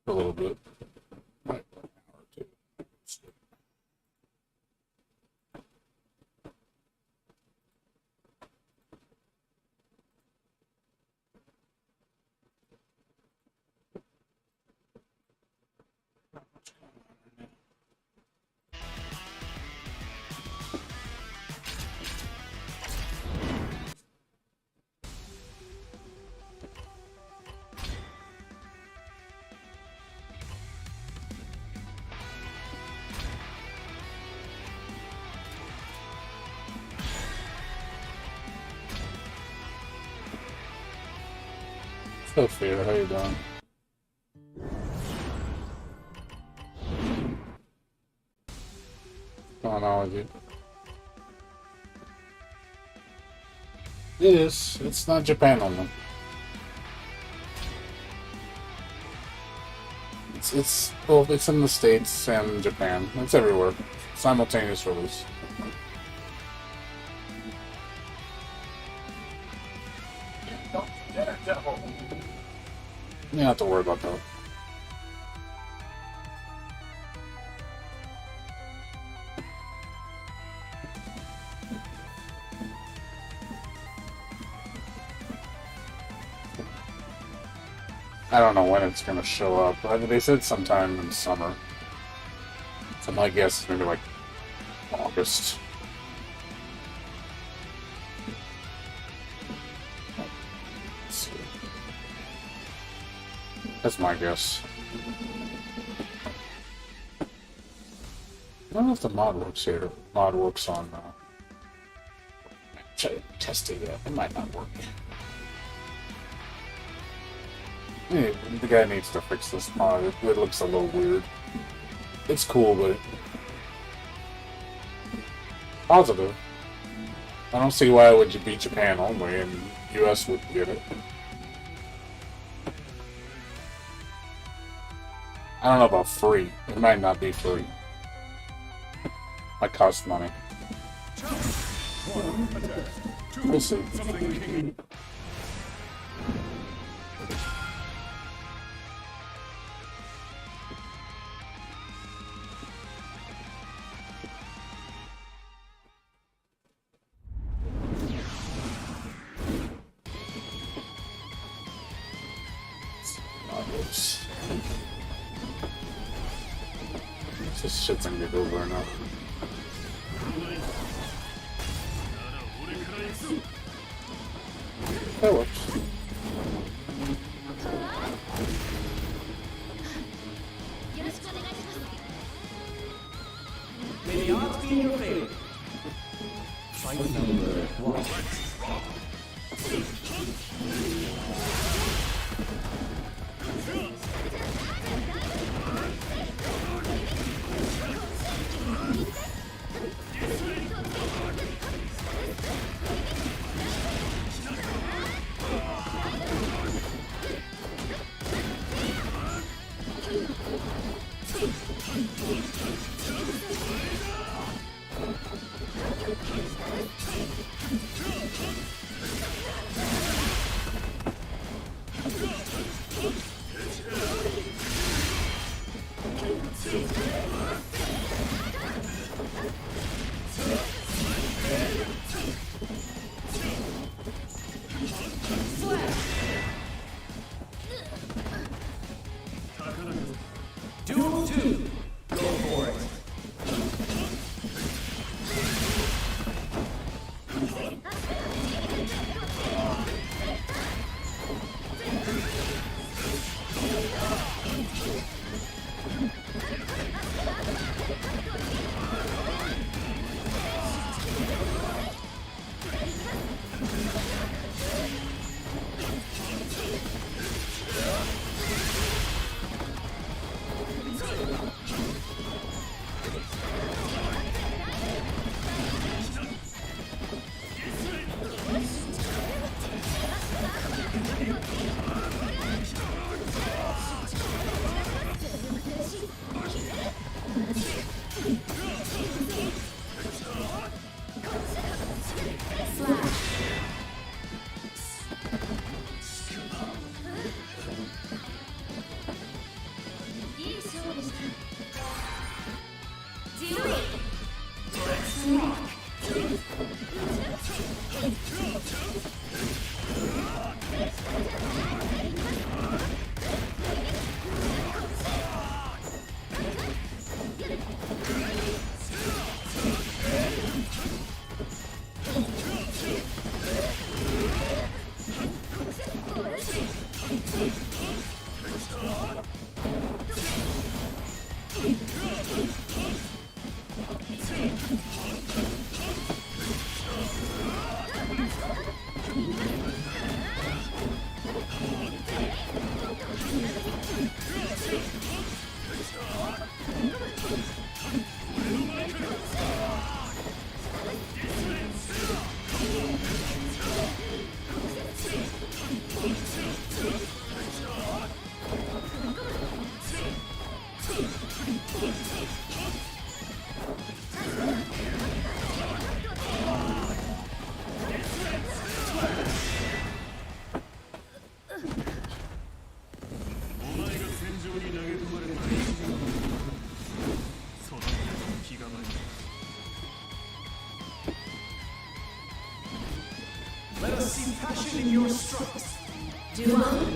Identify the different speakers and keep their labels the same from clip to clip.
Speaker 1: A little bit. Like an hour or two. Sophia, how you doing? What's going on with you? It is. It's not Japan only. It's in the States and Japan. It's everywhere. Simultaneous release. You don't have to worry about that. I don't know when it's gonna show up. They said sometime in summer. So my guess is maybe like August. Let's see. That's my guess. I don't know if the mod works here. Mod works on. Try to test it yet. It might not work. Yeah, the guy needs to fix this mod. It looks a little weird. It's cool, but positive. I don't see why it would be Japan only and US would get it. I don't know about free. It might not be free. Might cost money. We'll see. This shit's gonna get over enough. That works.
Speaker 2: May the odds be in your favor. Fight number 1. Duel 2. Go for it. Duel. Duel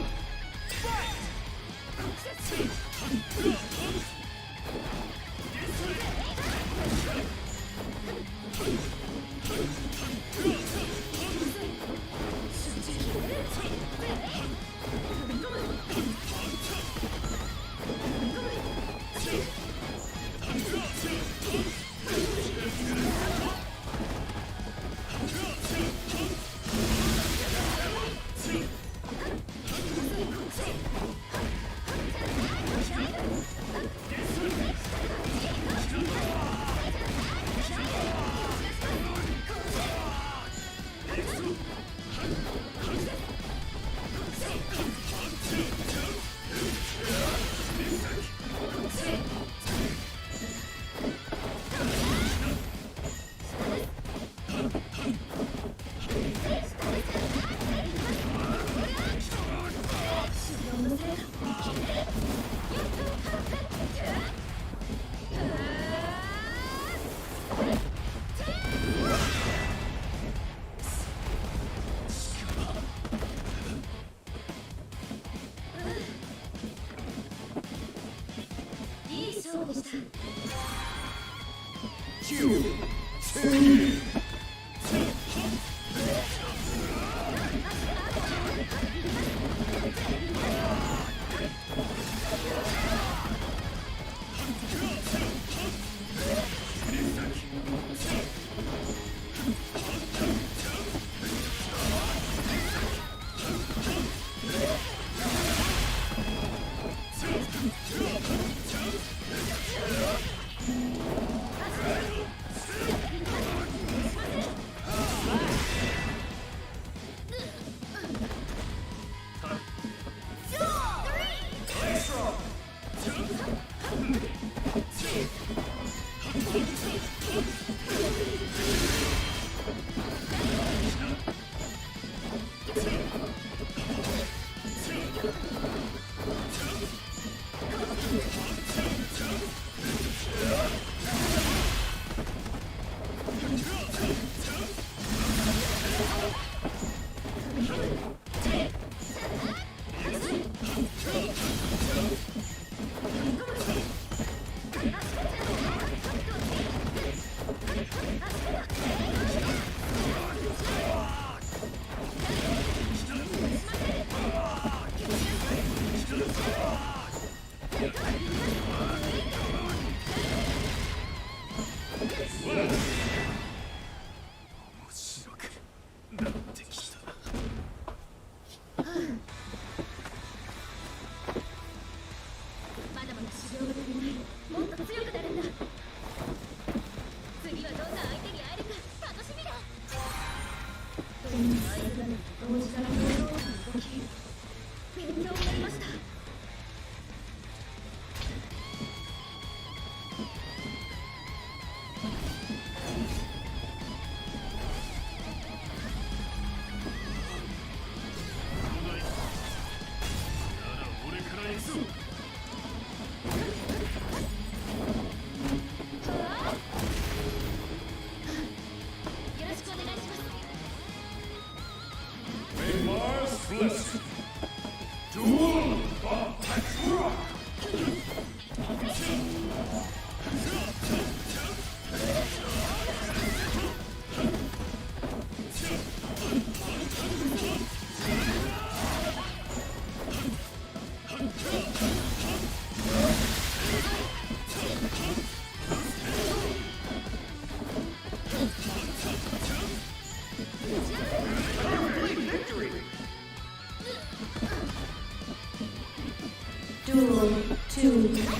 Speaker 2: 2.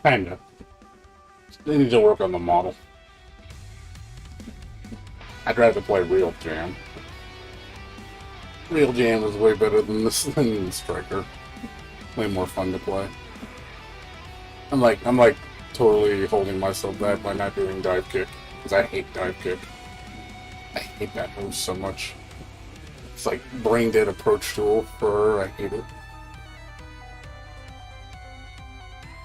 Speaker 1: Kinda. They need to work on the model. I'd rather play Real Jam. Real Jam is way better than this than Striker. Way more fun to play. I'm like totally holding myself back by not doing dive kick because I hate dive kick. I hate that move so much. It's like brain dead approach tool for her. I hate it.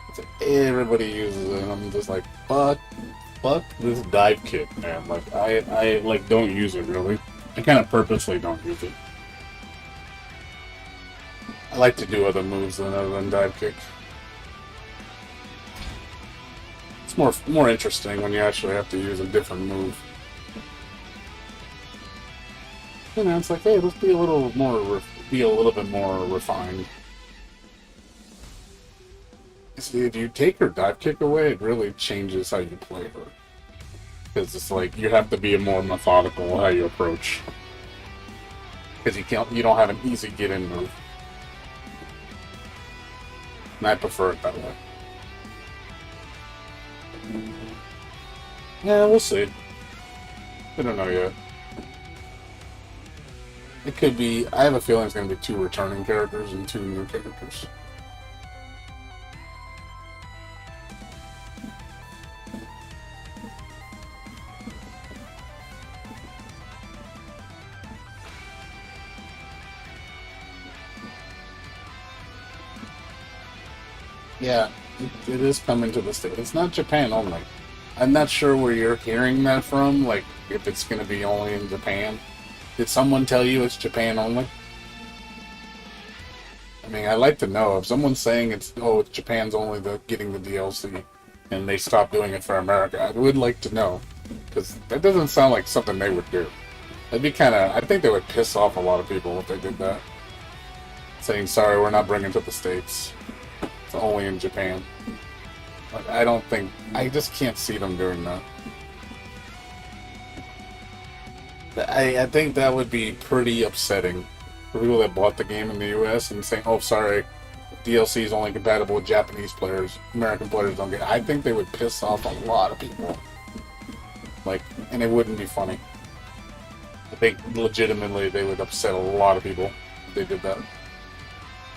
Speaker 1: It's like everybody uses it, and I'm just like, fuck this dive kick, man. Like I like don't use it really. I kind of purposely don't use it. I like to do other moves other than dive kick. It's more interesting when you actually have to use a different move. You know, it's like, hey, let's be a little bit more refined. See, if you take her dive kick away, it really changes how you play her. Because it's like you have to be more methodical how you approach. Because you don't have an easy get-in move. And I prefer it that way. Yeah, we'll see. We don't know yet. It could be. I have a feeling it's going to be 2 returning characters and 2 new characters. Yeah, it is coming to the States. It's not Japan only. I'm not sure where you're hearing that from, like, if it's going to be only in Japan. Did someone tell you it's Japan only? I mean, I'd like to know. If someone's saying it's Japan's only getting the DLC, and they stopped doing it for America, I would like to know. Because that doesn't sound like something they would do. That'd be kind of... I think they would piss off a lot of people if they did that. Saying, sorry, we're not bringing it to the States. It's only in Japan. Like, I don't think... I just can't see them doing that. I think that would be pretty upsetting for people that bought the game in the US and saying, oh, sorry, DLC is only compatible with Japanese players. American players don't get it. I think they would piss off a lot of people. Like, and it wouldn't be funny. I think legitimately they would upset a lot of people if they did that.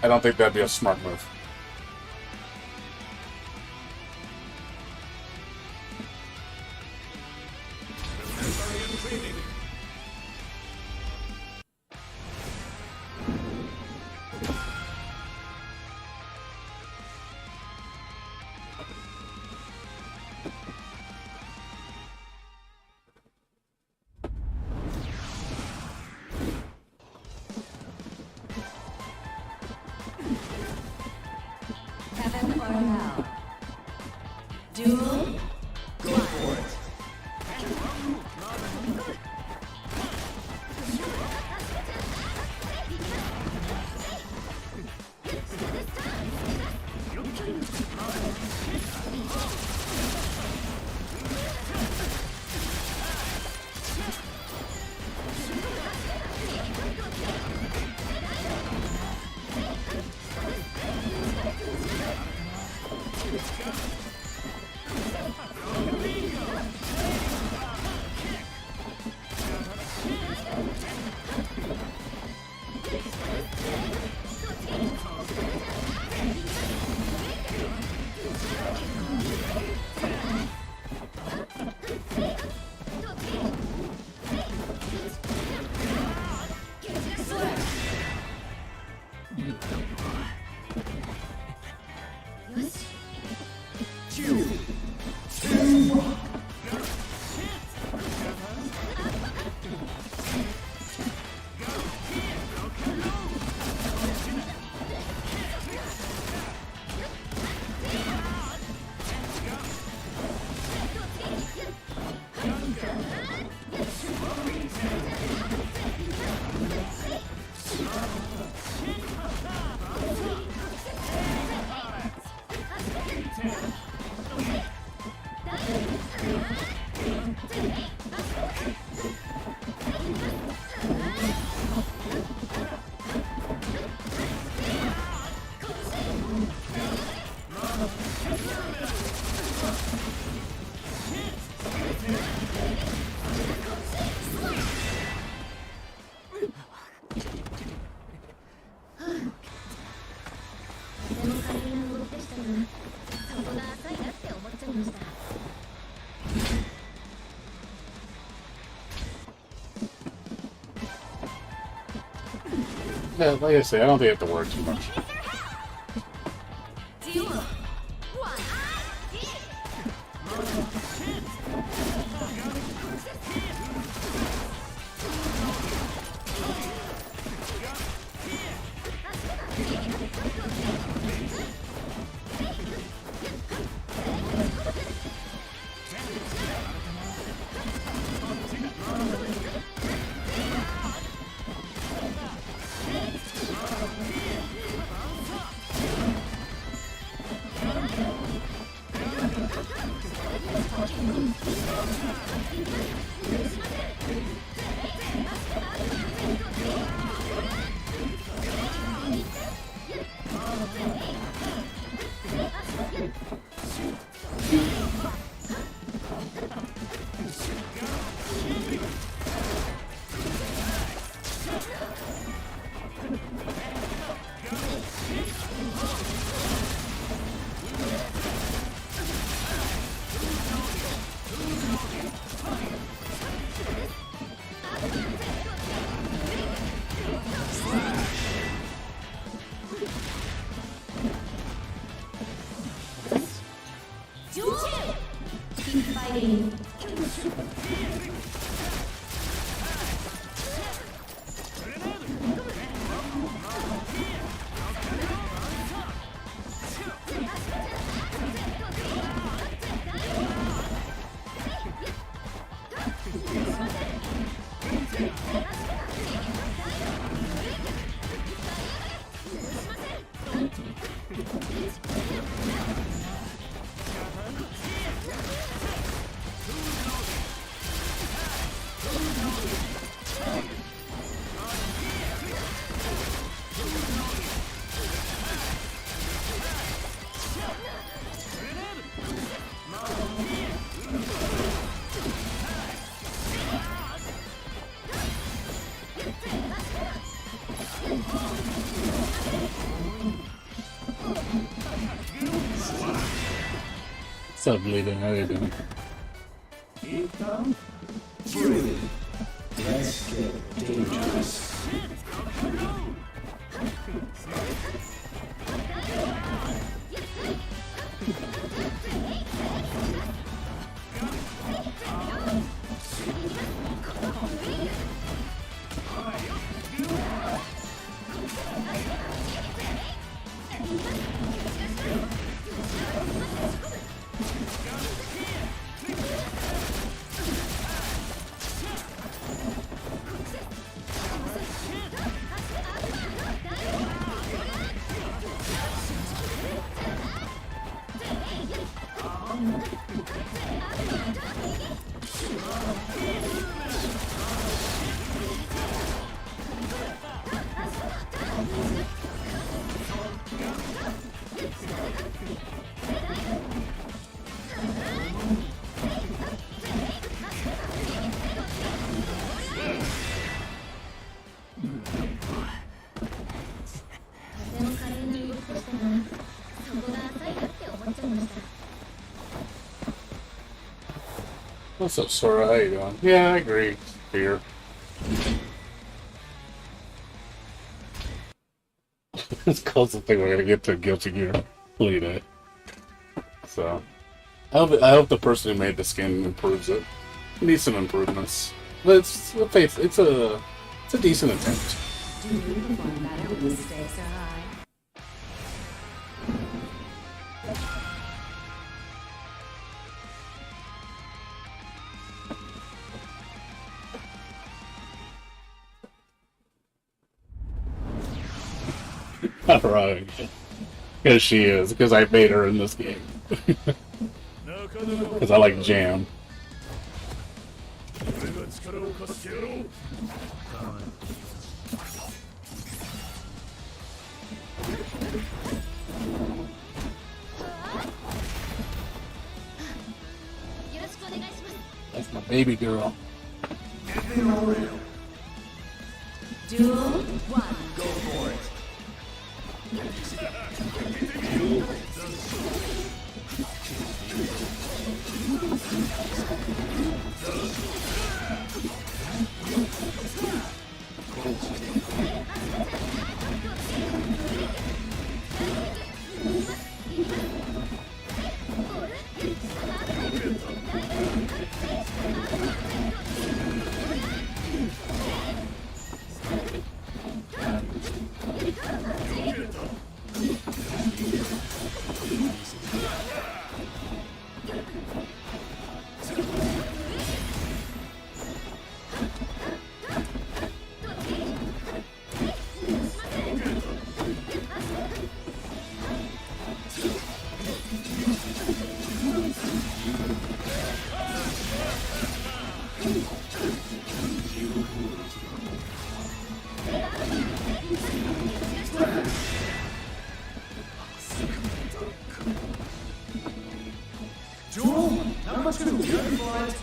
Speaker 1: I don't think that'd be a smart move.
Speaker 2: Duel, go for it.
Speaker 1: Yeah, like I say, I don't think you have to worry too much. What's up, bleeding? How you doing?
Speaker 2: Let's get dangerous.
Speaker 1: What's up, Sora? How you doing? Yeah, I agree. Fear. It's close to think we're gonna get to Guilty Gear Day. So I hope the person who made the skin improves it. It needs some improvements. But it's a decent attempt.
Speaker 3: Do you perform better when the stakes are high?
Speaker 1: Right. Because she is. Because I made her in this game. Because I like jam. That's my baby girl.
Speaker 3: Duel 1.
Speaker 2: Go for it. Duel number 2. Ready for it.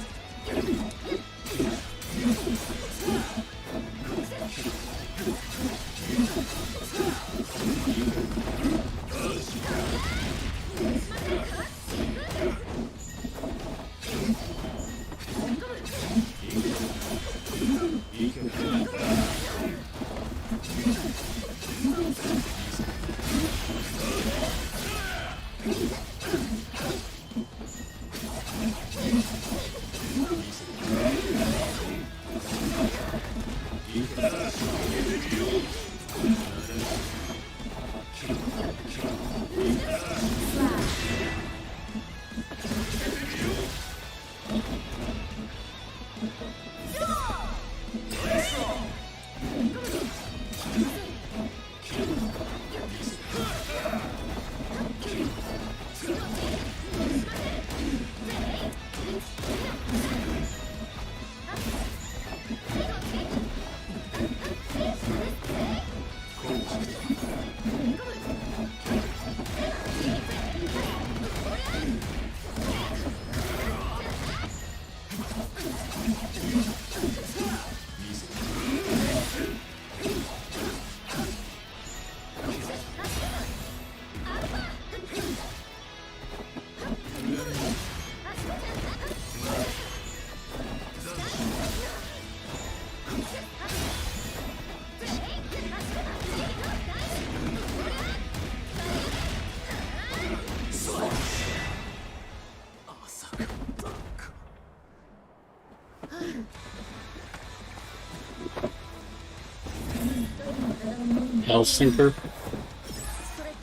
Speaker 1: Hellsinker?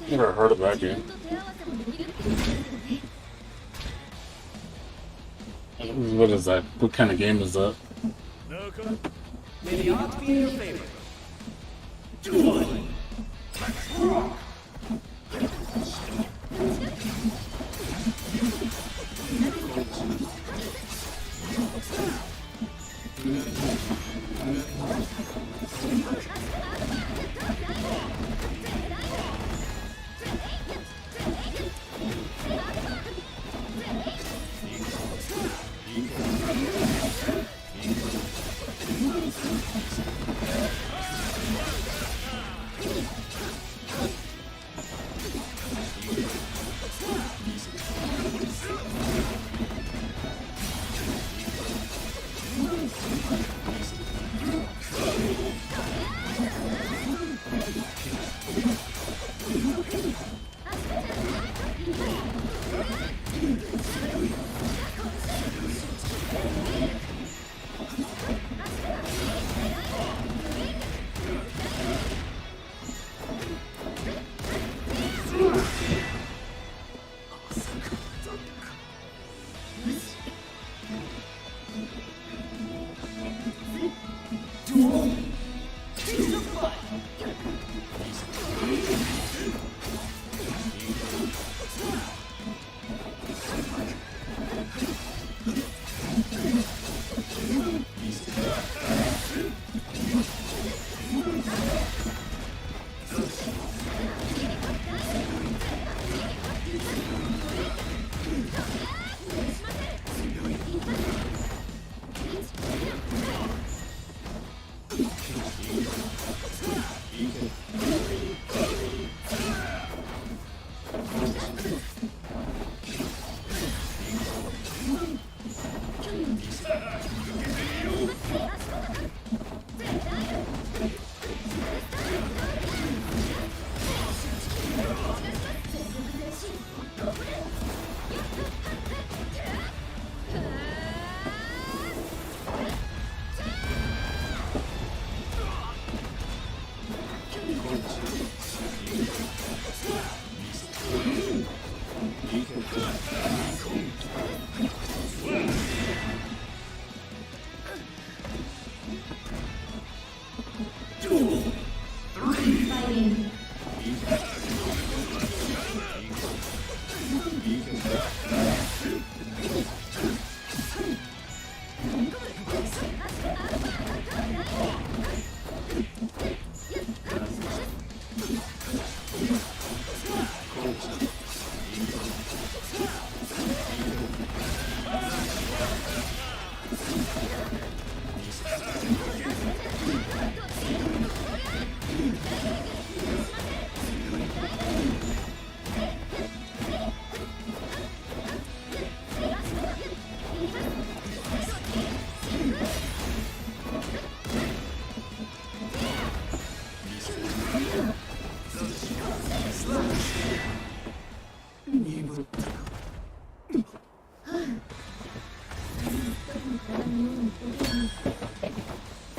Speaker 1: Never heard of that game. What is that? What kind of game is that?
Speaker 2: May the odds be in your favor. Duel.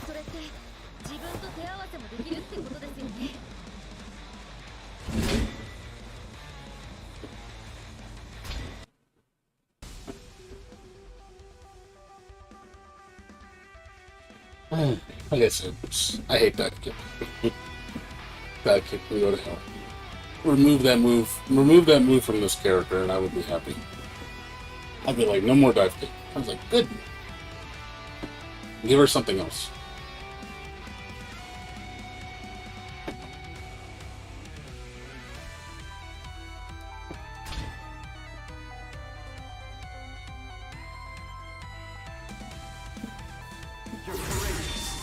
Speaker 4: それって自分と手合わせもできるってことですよね。
Speaker 1: I guess I hate that kick. That kick can go to hell. Remove that move. Remove that move from this character, and I would be happy. I'd be like, no more dive kick. I was like, good. Give her something else.
Speaker 2: You're courageous.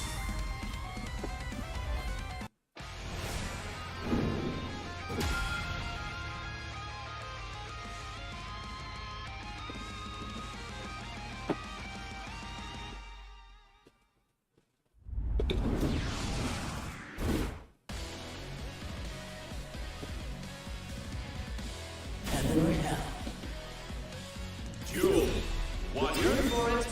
Speaker 2: Heaven or hell. Duel. One. Here for it.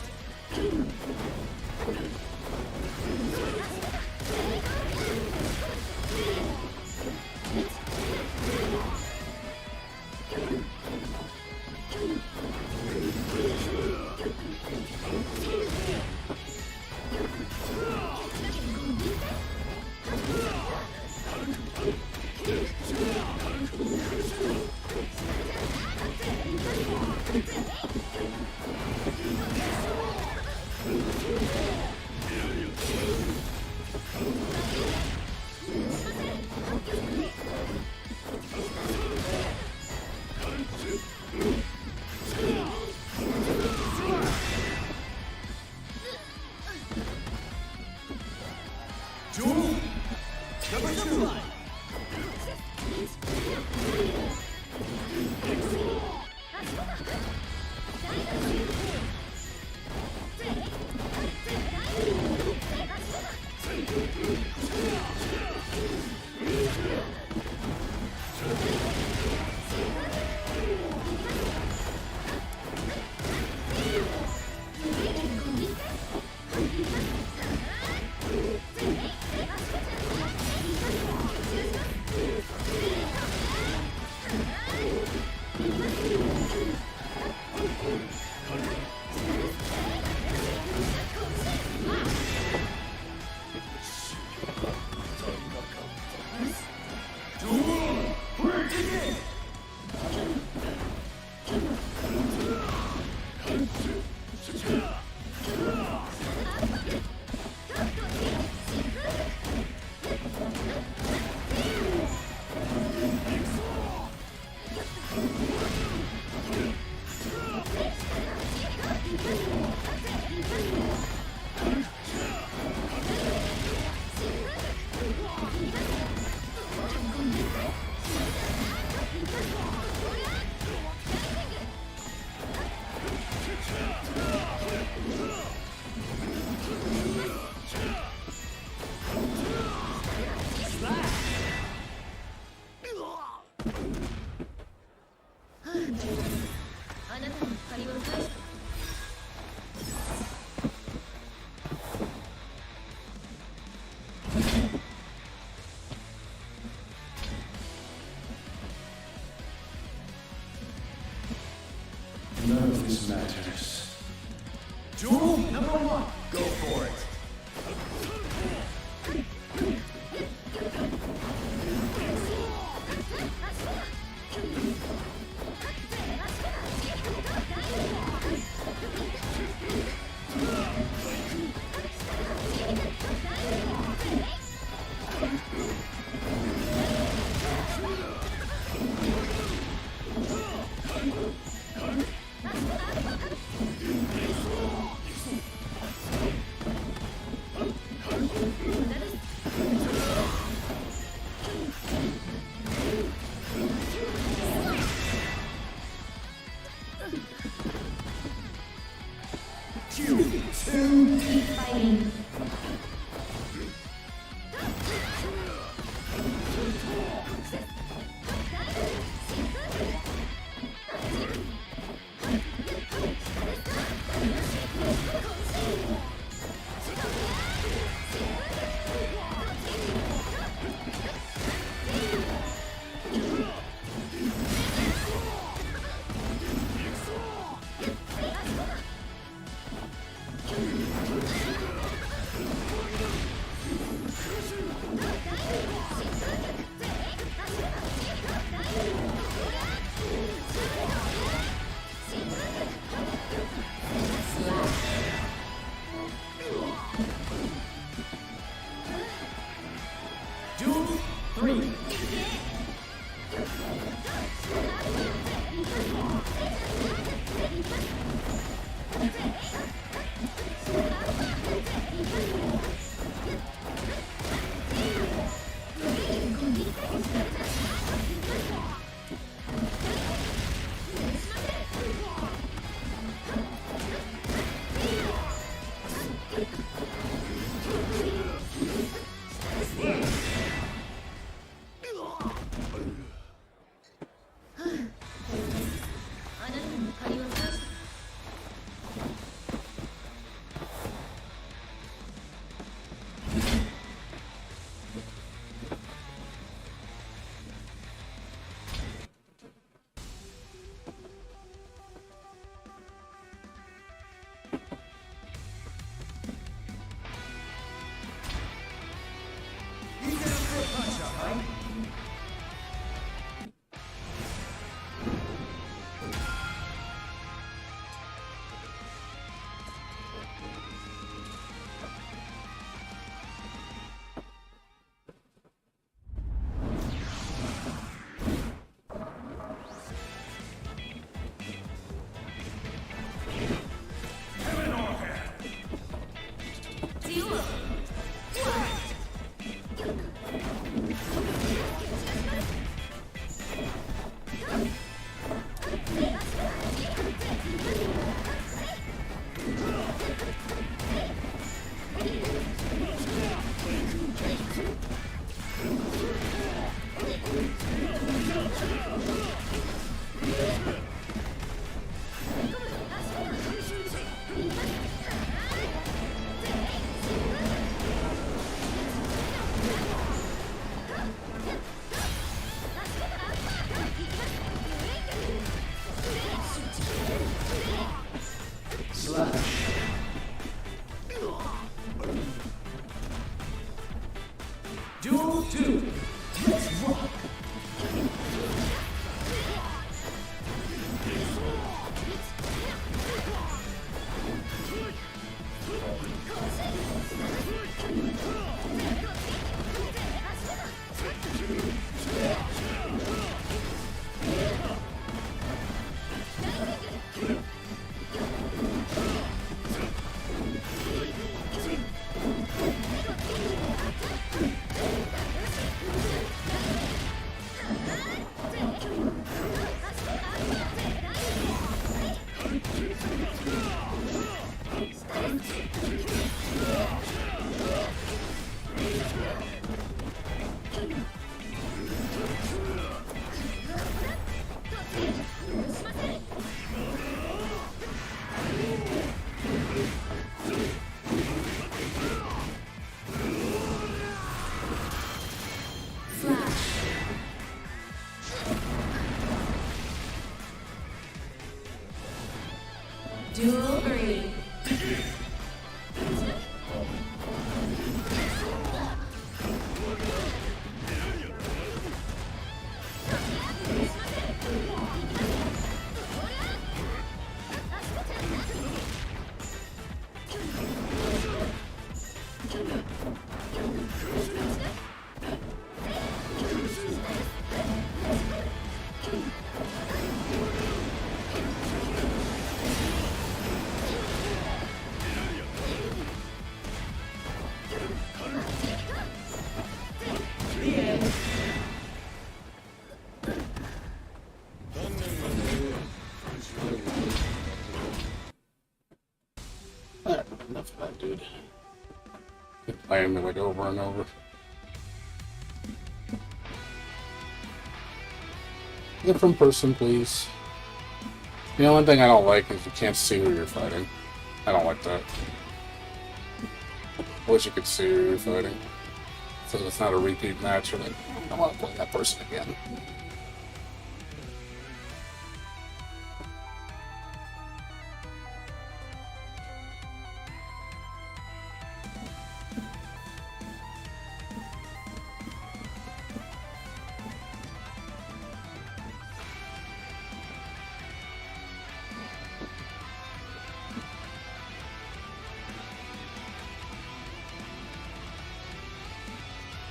Speaker 2: Duel number 2. None of this matters. Duel number 1. Go for it. Duel 2. Let's rock.
Speaker 3: Duel.
Speaker 1: Alright, enough of that dude. Keep playing me like over and over. Different person, please. You know, one thing I don't like is you can't see who you're fighting. I don't like that. I wish you could see who you're fighting. So it's not a repeat match, or like, I don't want to play that person again.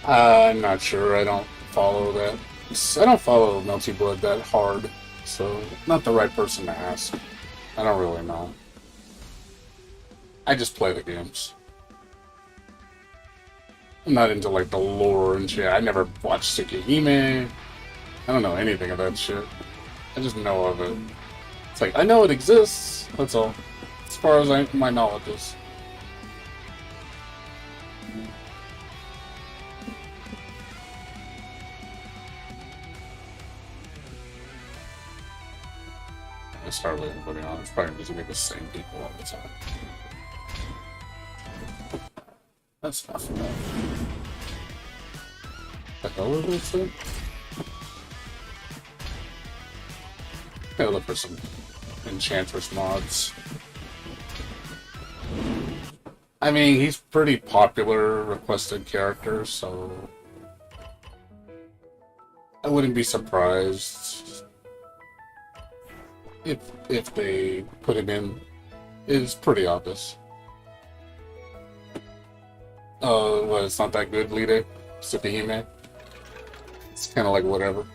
Speaker 1: I'm not sure. I don't follow that. I don't follow Melty Blood that hard, so not the right person to ask. I don't really know. I just play the games. I'm not into like the lore and shit. I never watched Tsukihime. I don't know anything of that shit. I just know of it. It's like I know it exists. That's all. As far as my knowledge is. It's hardly anybody on. It's probably just gonna be the same people all the time. That's not enough. The hell is this thing? Gotta look for some Enchantress mods. I mean, he's pretty popular, requested character, so I wouldn't be surprised if they put him in. It's pretty obvious. Well, it's not that good, Lide. Tsukihime. It's kind of like whatever.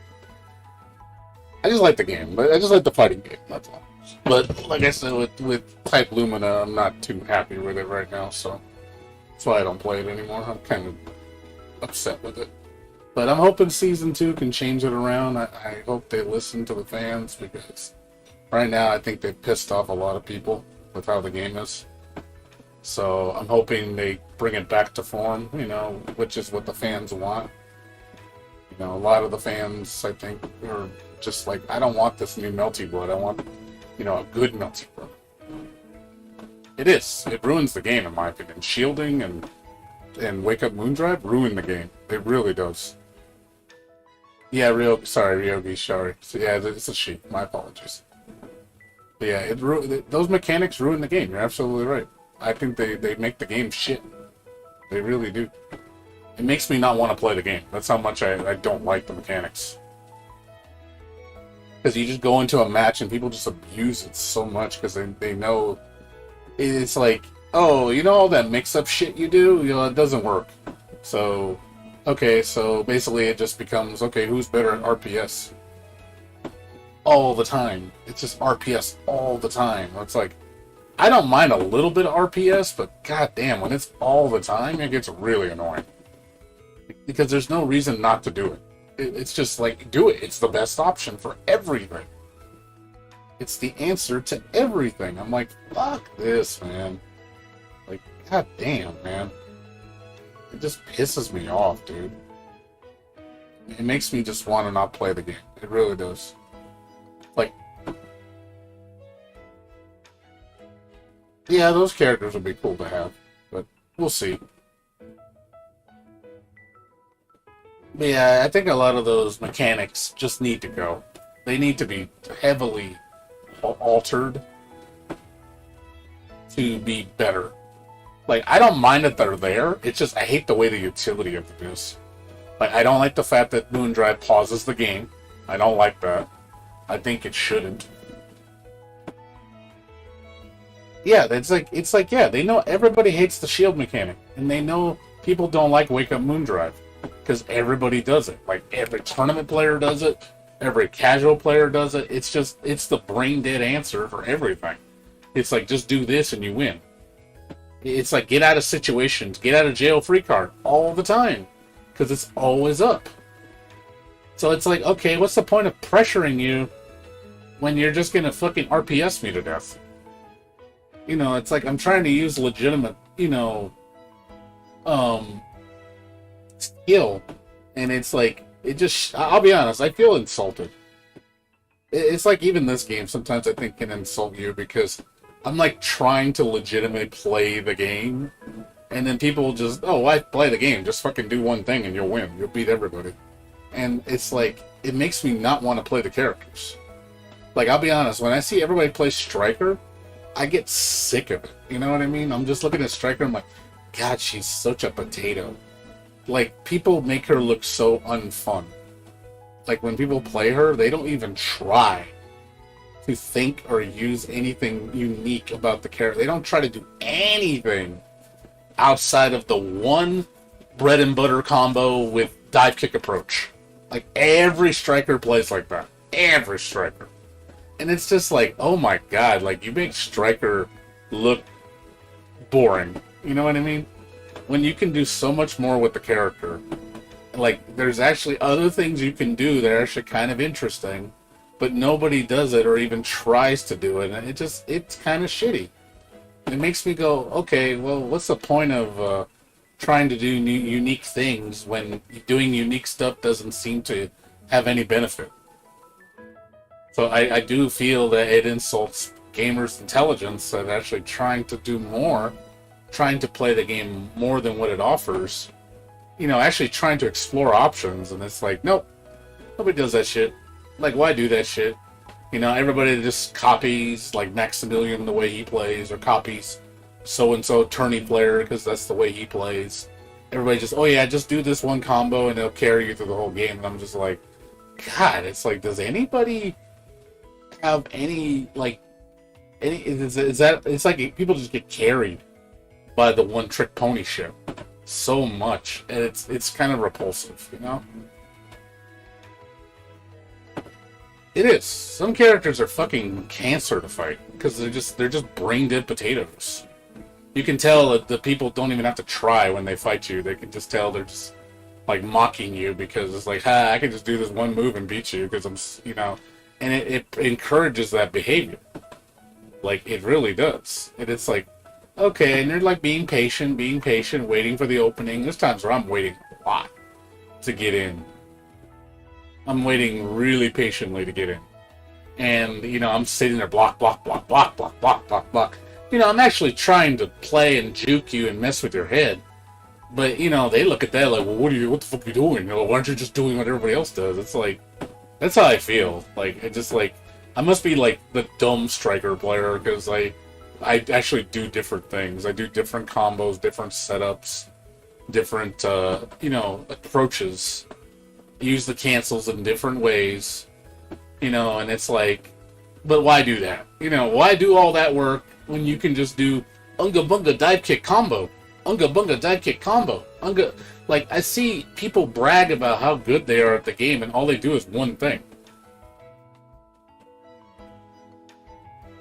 Speaker 1: I just like the game, but I just like the fighting game, that's all. But like I said, with Type Lumina, I'm not too happy with it right now, so that's why I don't play it anymore. I'm kind of upset with it. But I'm hoping Season 2 can change it around. I hope they listen to the fans, because right now I think they've pissed off a lot of people with how the game is. So I'm hoping they bring it back to form, you know, which is what the fans want. A lot of the fans, I think, are just like, I don't want this new Melty Blood. I want, a good Melty Blood. It is. It ruins the game, in my opinion. Shielding and Wake Up Moondrive ruin the game. It really does. Yeah, Ryogi, sorry. So, yeah, it's a she. My apologies. But yeah, those mechanics ruin the game. You're absolutely right. I think they make the game shit. They really do. It makes me not want to play the game. That's how much I don't like the mechanics. Because you just go into a match and people just abuse it so much because they know it's like, oh, all that mix-up shit you do? It doesn't work. So, okay, so basically it just becomes, okay, who's better at RPS? All the time. It's just RPS all the time. It's like, I don't mind a little bit of RPS, but goddamn, when it's all the time, it gets really annoying. Because there's no reason not to do it. It's just like, do it. It's the best option for everything. It's the answer to everything. I'm like, fuck this, man. Like, goddamn, man. It just pisses me off, dude. It makes me just want to not play the game. It really does. Like, yeah, those characters would be cool to have, but we'll see. But yeah, I think a lot of those mechanics just need to go. They need to be heavily altered to be better. Like, I don't mind that they're there, it's just I hate the way the utility of it is. Like, I don't like the fact that Moondrive pauses the game. I don't like that. I think it shouldn't. Yeah, it's like, yeah, they know everybody hates the shield mechanic, and they know people don't like Wake Up Moondrive, because everybody does it. Like, every tournament player does it, every casual player does it. It's the brain dead answer for everything. It's like, just do this and you win. It's like, get out of situations, get out of jail free card all the time, because it's always up. So it's like, okay, what's the point of pressuring you when you're just gonna fucking RPS me to death? It's like I'm trying to use legitimate, skill, and it's like, I'll be honest, I feel insulted. It's like, even this game sometimes I think can insult you, because I'm like trying to legitimately play the game, and then people just, oh, why play the game? Just fucking do one thing and you'll win. You'll beat everybody. And it's like, it makes me not want to play the characters. Like, I'll be honest, when I see everybody play Striker, I get sick of it. You know what I mean? I'm just looking at Striker, I'm like, God, she's such a potato. Like, people make her look so unfun. Like, when people play her, they don't even try to think or use anything unique about the character. They don't try to do anything outside of the one bread and butter combo with dive kick approach. Like, every Striker plays like that. Every Striker. And it's just like, oh my god, like, you make Striker look boring. You know what I mean? When you can do so much more with the character. Like, there's actually other things you can do that are actually kind of interesting, but nobody does it or even tries to do it, and it's kind of shitty. It makes me go, okay, well, what's the point of trying to do unique things when doing unique stuff doesn't seem to have any benefit? So I do feel that it insults gamers' intelligence that actually trying to do more, trying to play the game more than what it offers, actually trying to explore options, and it's like, nope, nobody does that shit. Like, why do that shit? Everybody just copies, like, Maximilian the way he plays, or copies so-and-so tourney player because that's the way he plays. Everybody just, oh yeah, just do this one combo and it'll carry you through the whole game. And I'm just like, God, it's like, does anybody have any, like, is that, it's like people just get carried by the one-trick pony shit so much, and it's kind of repulsive, It is. Some characters are fucking cancer to fight because they're just brain dead potatoes. You can tell that the people don't even have to try when they fight you. They can just tell they're just like mocking you because it's like, I can just do this one move and beat you because I'm, and it encourages that behavior. Like, it really does. And it's like, okay, and they're like being patient, waiting for the opening. There's times where I'm waiting a lot to get in. I'm waiting really patiently to get in. And, you know, I'm sitting there, block, block, block, block, block, block, block, block. You know, I'm actually trying to play and juke you and mess with your head. But, you know, they look at that like, well, what the fuck are you doing? You know, why aren't you just doing what everybody else does? It's like, that's how I feel. Like, it just like, I must be like the dumb striker player because I actually do different things. I do different combos, different setups, different, you know, approaches. Use the cancels in different ways. You know, and it's like, but why do that? You know, why do all that work when you can just do Unga Bunga dive kick combo? Unga Bunga dive kick combo. Unga, like, I see people brag about how good they are at the game, and all they do is one thing.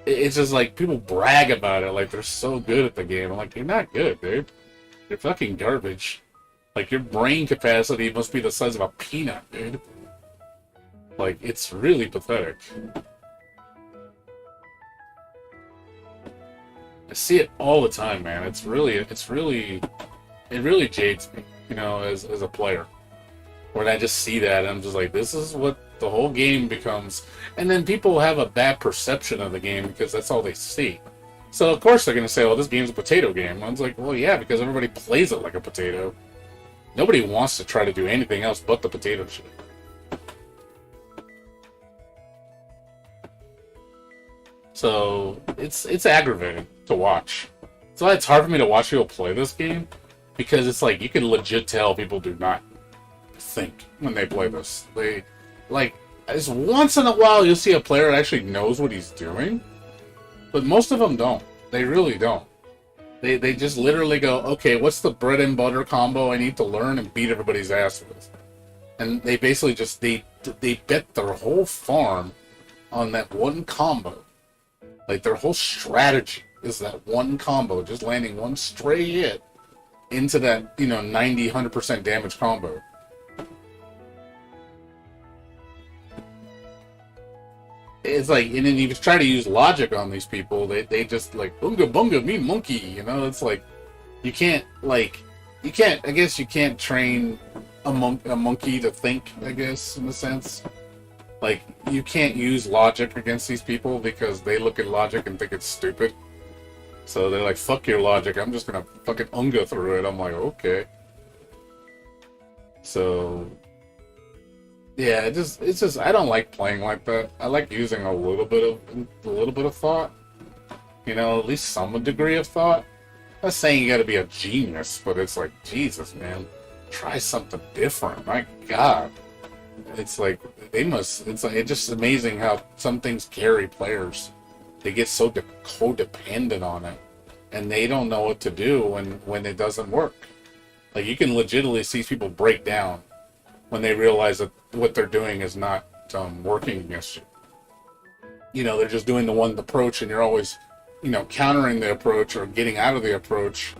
Speaker 1: It's just like, people brag about it like they're so good at the game. I'm like, you're not good, dude. You're fucking garbage. Like, your brain capacity must be the size of a peanut, dude. Like, it's really pathetic. I see it all the time, man. It really jades me, you know, as a player. When I just see that, I'm just like, this is what the whole game becomes. And then people have a bad perception of the game because that's all they see. So, of course, they're going to say, well, this game's a potato game. I was like, well, yeah, because everybody plays it like a potato. Nobody wants to try to do anything else but the potato shit. So, it's aggravating to watch. So it's hard for me to watch people play this game, because it's like, you can legit tell people do not think when they play this. They, like, just once in a while you'll see a player that actually knows what he's doing, but most of them don't. They really don't. They just literally go, okay, what's the bread and butter combo I need to learn and beat everybody's ass with? And they basically just, they bet their whole farm on that one combo. Like, their whole strategy is that one combo, just landing one stray hit into that, you know, 90, 100% damage combo. It's like, and then you try to use logic on these people, they just like, bunga bunga, me monkey, you know? It's like, I guess you can't train a monkey to think, I guess, in a sense. Like, you can't use logic against these people because they look at logic and think it's stupid. So they're like, fuck your logic, I'm just gonna fucking unga through it. I'm like, okay. So, yeah, it's just, I don't like playing like that. I like using a little bit of thought. You know, at least some degree of thought. I'm not saying you gotta be a genius, but it's like, Jesus, man. Try something different, my God. It's like, it's just amazing how some things carry players. They get so codependent on it, and they don't know what to do when it doesn't work. Like, you can legitimately see people break down when they realize that what they're doing is not working against you. You know, they're just doing the one approach, and you're always, you know, countering the approach or getting out of the approach,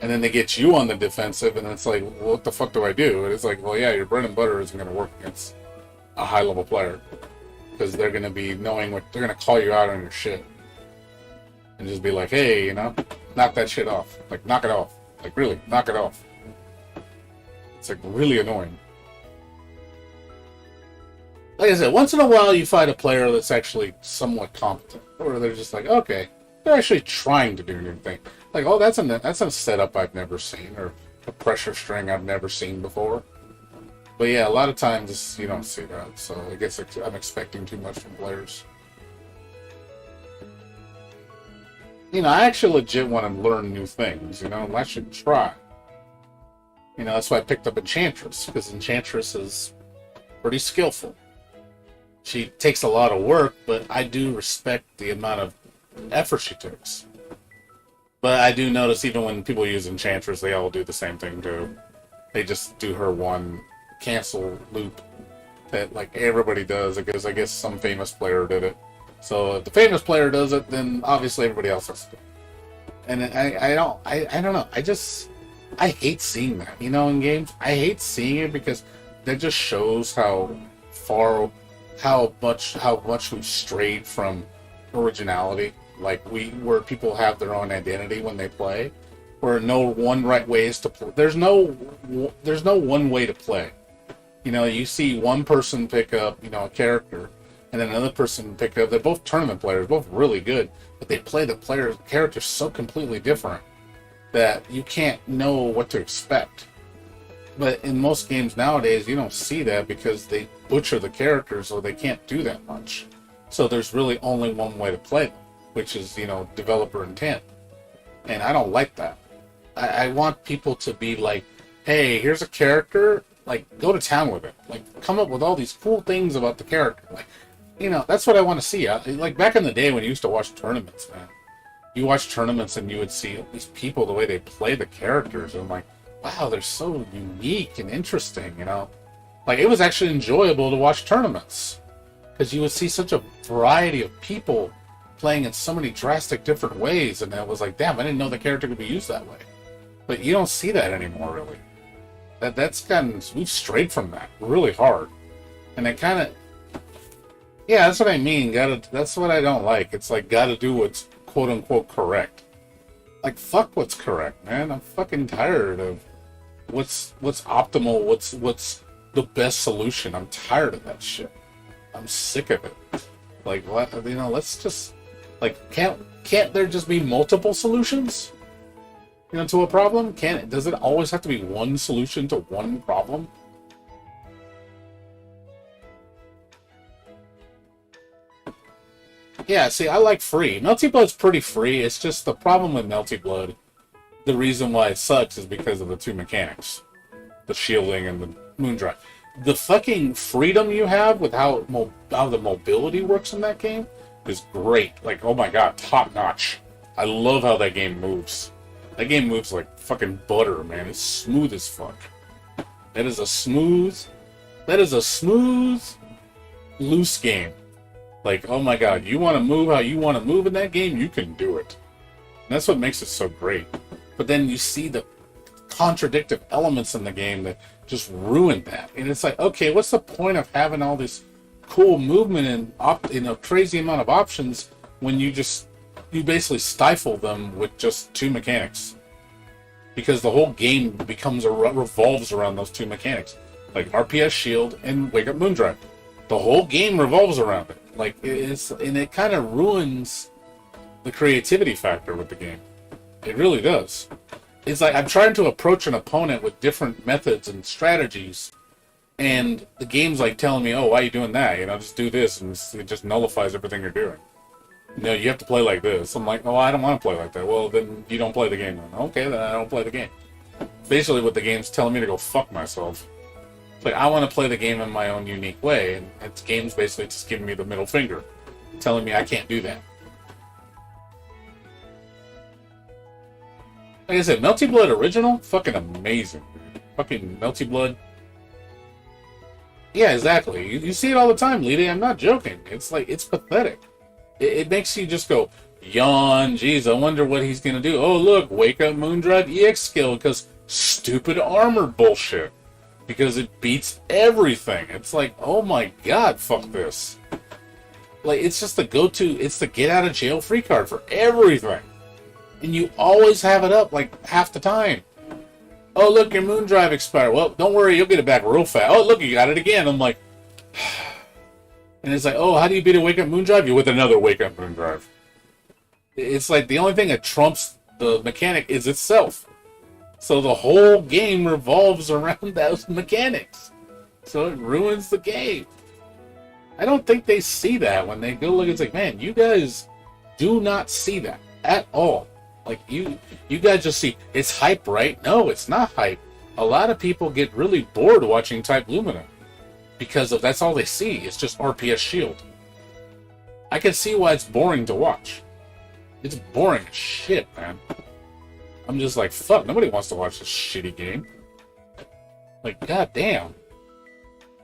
Speaker 1: and then they get you on the defensive, and it's like, well, what the fuck do I do? And it's like, well, yeah, your bread and butter isn't going to work against a high-level player, because they're going to be knowing what, they're going to call you out on your shit, and just be like, hey, you know, knock that shit off. Like, knock it off. Like, really, knock it off. It's like really annoying. Like I said, once in a while you find a player that's actually somewhat competent, or they're just like, okay, they're actually trying to do a new thing. Like, oh, that's a setup I've never seen, or a pressure string I've never seen before. But yeah, a lot of times you don't see that, so I guess I'm expecting too much from players. You know, I actually legit want to learn new things, you know, I should try. You know, that's why I picked up Enchantress, because Enchantress is pretty skillful. She takes a lot of work, but I do respect the amount of effort she takes. But I do notice even when people use Enchantress, they all do the same thing too. They just do her one cancel loop that like everybody does, because I guess some famous player did it. So if the famous player does it, then obviously everybody else has to. And I don't know. I hate seeing that, you know, in games. I hate seeing it because that just shows how much we've strayed from originality. Like, where people have their own identity when they play, where no one right way is to play. There's no one way to play. You know, you see one person pick up, you know, a character, and then another person pick up. They're both tournament players, both really good, but they play the characters so completely different that you can't know what to expect. But in most games nowadays, you don't see that because they butcher the characters, or they can't do that much. So there's really only one way to play them, which is, you know, developer intent. And I don't like that. I want people to be like, hey, here's a character, like, go to town with it. Like, come up with all these cool things about the character. Like, you know, that's what I want to see. Like, back in the day when you used to watch tournaments, man, you watch tournaments and you would see these people, the way they play the characters. And I'm like, wow, they're so unique and interesting, you know? Like, it was actually enjoyable to watch tournaments. Because you would see such a variety of people playing in so many drastic different ways. And it was like, damn, I didn't know the character could be used that way. But you don't see that anymore, really. We've strayed from that really hard. And it kind of, yeah, that's what I mean. That's what I don't like. It's like, gotta do what's quote unquote correct. Like, fuck what's correct, man. I'm fucking tired of what's optimal, what's the best solution. I'm tired of that shit. I'm sick of it. Like, what, you know, let's just, like, can't there just be multiple solutions? You know, to a problem? Does it always have to be one solution to one problem? Yeah, see, I like free. Melty Blood's pretty free. It's just the problem with Melty Blood. The reason why it sucks is because of the two mechanics. The shielding and the moon drive. The fucking freedom you have with how the mobility works in that game is great. Like, oh my god, top notch. I love how that game moves. That game moves like fucking butter, man. It's smooth as fuck. That is a smooth, loose game. Like, oh my god, you want to move how you want to move in that game, you can do it. And that's what makes it so great. But then you see the contradictive elements in the game that just ruin that. And it's like, okay, what's the point of having all this cool movement and a crazy amount of options when you basically stifle them with just two mechanics? Because the whole game revolves around those two mechanics. Like RPS Shield and Wake Up Moondrive. The whole game revolves around it. Like, it kind of ruins the creativity factor with the game. It really does. It's like I'm trying to approach an opponent with different methods and strategies, and the game's like telling me, oh, why are you doing that? You know, just do this, and it just nullifies everything you're doing. You know, you have to play like this. I'm like, oh, I don't want to play like that. Well, then you don't play the game then. Okay, then I don't play the game. Basically what the game's telling me to go fuck myself. It's like, I want to play the game in my own unique way, and the game's basically just giving me the middle finger, telling me I can't do that. Like I said, Melty Blood Original, fucking amazing. Fucking Melty Blood. Yeah, exactly. You see it all the time, Lady. I'm not joking. It's like, it's pathetic. It makes you just go, yawn, geez, I wonder what he's gonna do. Oh, look, Wake Up Moondrive EX skill, because stupid armor bullshit. Because it beats everything. It's like, oh my god, fuck this. Like, it's just the go-to, it's the get out of jail free card for everything. And you always have it up, like, half the time. Oh, look, your moon drive expired. Well, don't worry, you'll get it back real fast. Oh, look, you got it again. I'm like... And it's like, oh, how do you beat a Wake Up Moon Drive? You're with another Wake Up Moon Drive. It's like, the only thing that trumps the mechanic is itself. So the whole game revolves around those mechanics. So it ruins the game. I don't think they see that when they go look. It's like, man, you guys do not see that at all. Like, you guys just see, it's hype, right? No, it's not hype. A lot of people get really bored watching Type Lumina because that's all they see. It's just RPS Shield. I can see why it's boring to watch. It's boring as shit, man. I'm just like, fuck, nobody wants to watch this shitty game. Like, goddamn.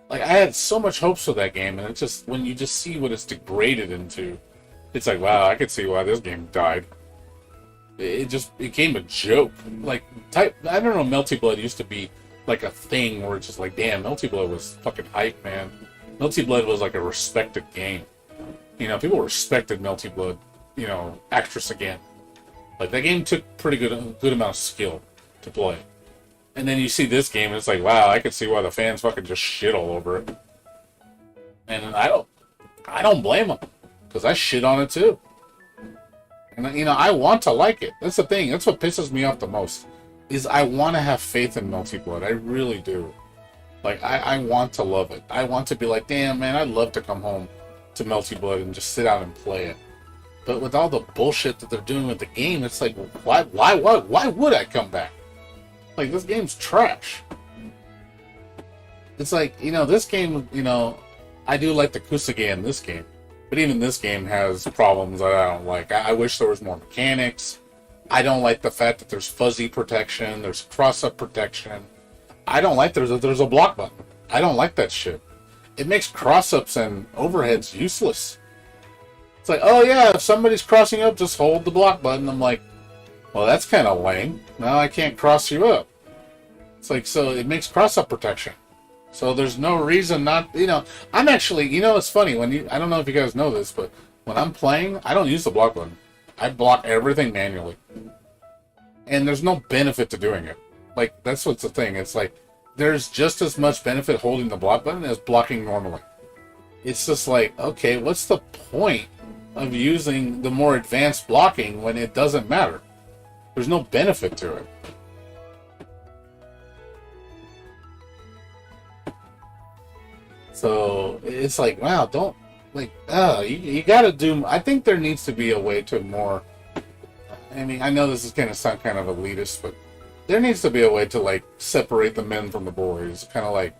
Speaker 1: Like, I had so much hopes for that game, and it's just, when you just see what it's degraded into, it's like, wow, I could see why this game died. It just became a joke. Like, I don't know, Melty Blood used to be like a thing where it's just like, damn, Melty Blood was fucking hype, man. Melty Blood was like a respected game. You know, people respected Melty Blood, you know, Actress again. Like, that game took pretty good amount of skill to play. And then you see this game, and it's like, wow, I can see why the fans fucking just shit all over it. And I don't blame them, because I shit on it too. And you know, I want to like it. That's the thing. That's what pisses me off the most. Is I want to have faith in Melty Blood. I really do. Like, I want to love it. I want to be like, damn, man, I'd love to come home to Melty Blood and just sit out and play it. But with all the bullshit that they're doing with the game, it's like, why would I come back? Like, this game's trash. It's like, you know, this game, you know, I do like the Kusage in this game. But even this game has problems that I don't like. I wish there was more mechanics. I don't like the fact that there's fuzzy protection, there's cross-up protection. I don't like there's a block button. I don't like that shit. It makes cross-ups and overheads useless. It's like, oh yeah, if somebody's crossing up, just hold the block button. I'm like, well, that's kind of lame. Now I can't cross you up. It's like, so it makes cross-up protection. So there's no reason not, you know, I'm actually, you know, it's funny, I don't know if you guys know this, but when I'm playing, I don't use the block button. I block everything manually. And there's no benefit to doing it. Like, that's what's the thing. It's like, there's just as much benefit holding the block button as blocking normally. It's just like, okay, what's the point of using the more advanced blocking when it doesn't matter? There's no benefit to it. So it's like, wow, don't, like, you gotta do, I think there needs to be a way to more, I mean, I know this is gonna sound kind of elitist, but there needs to be a way to, like, separate the men from the boys. Kind of like,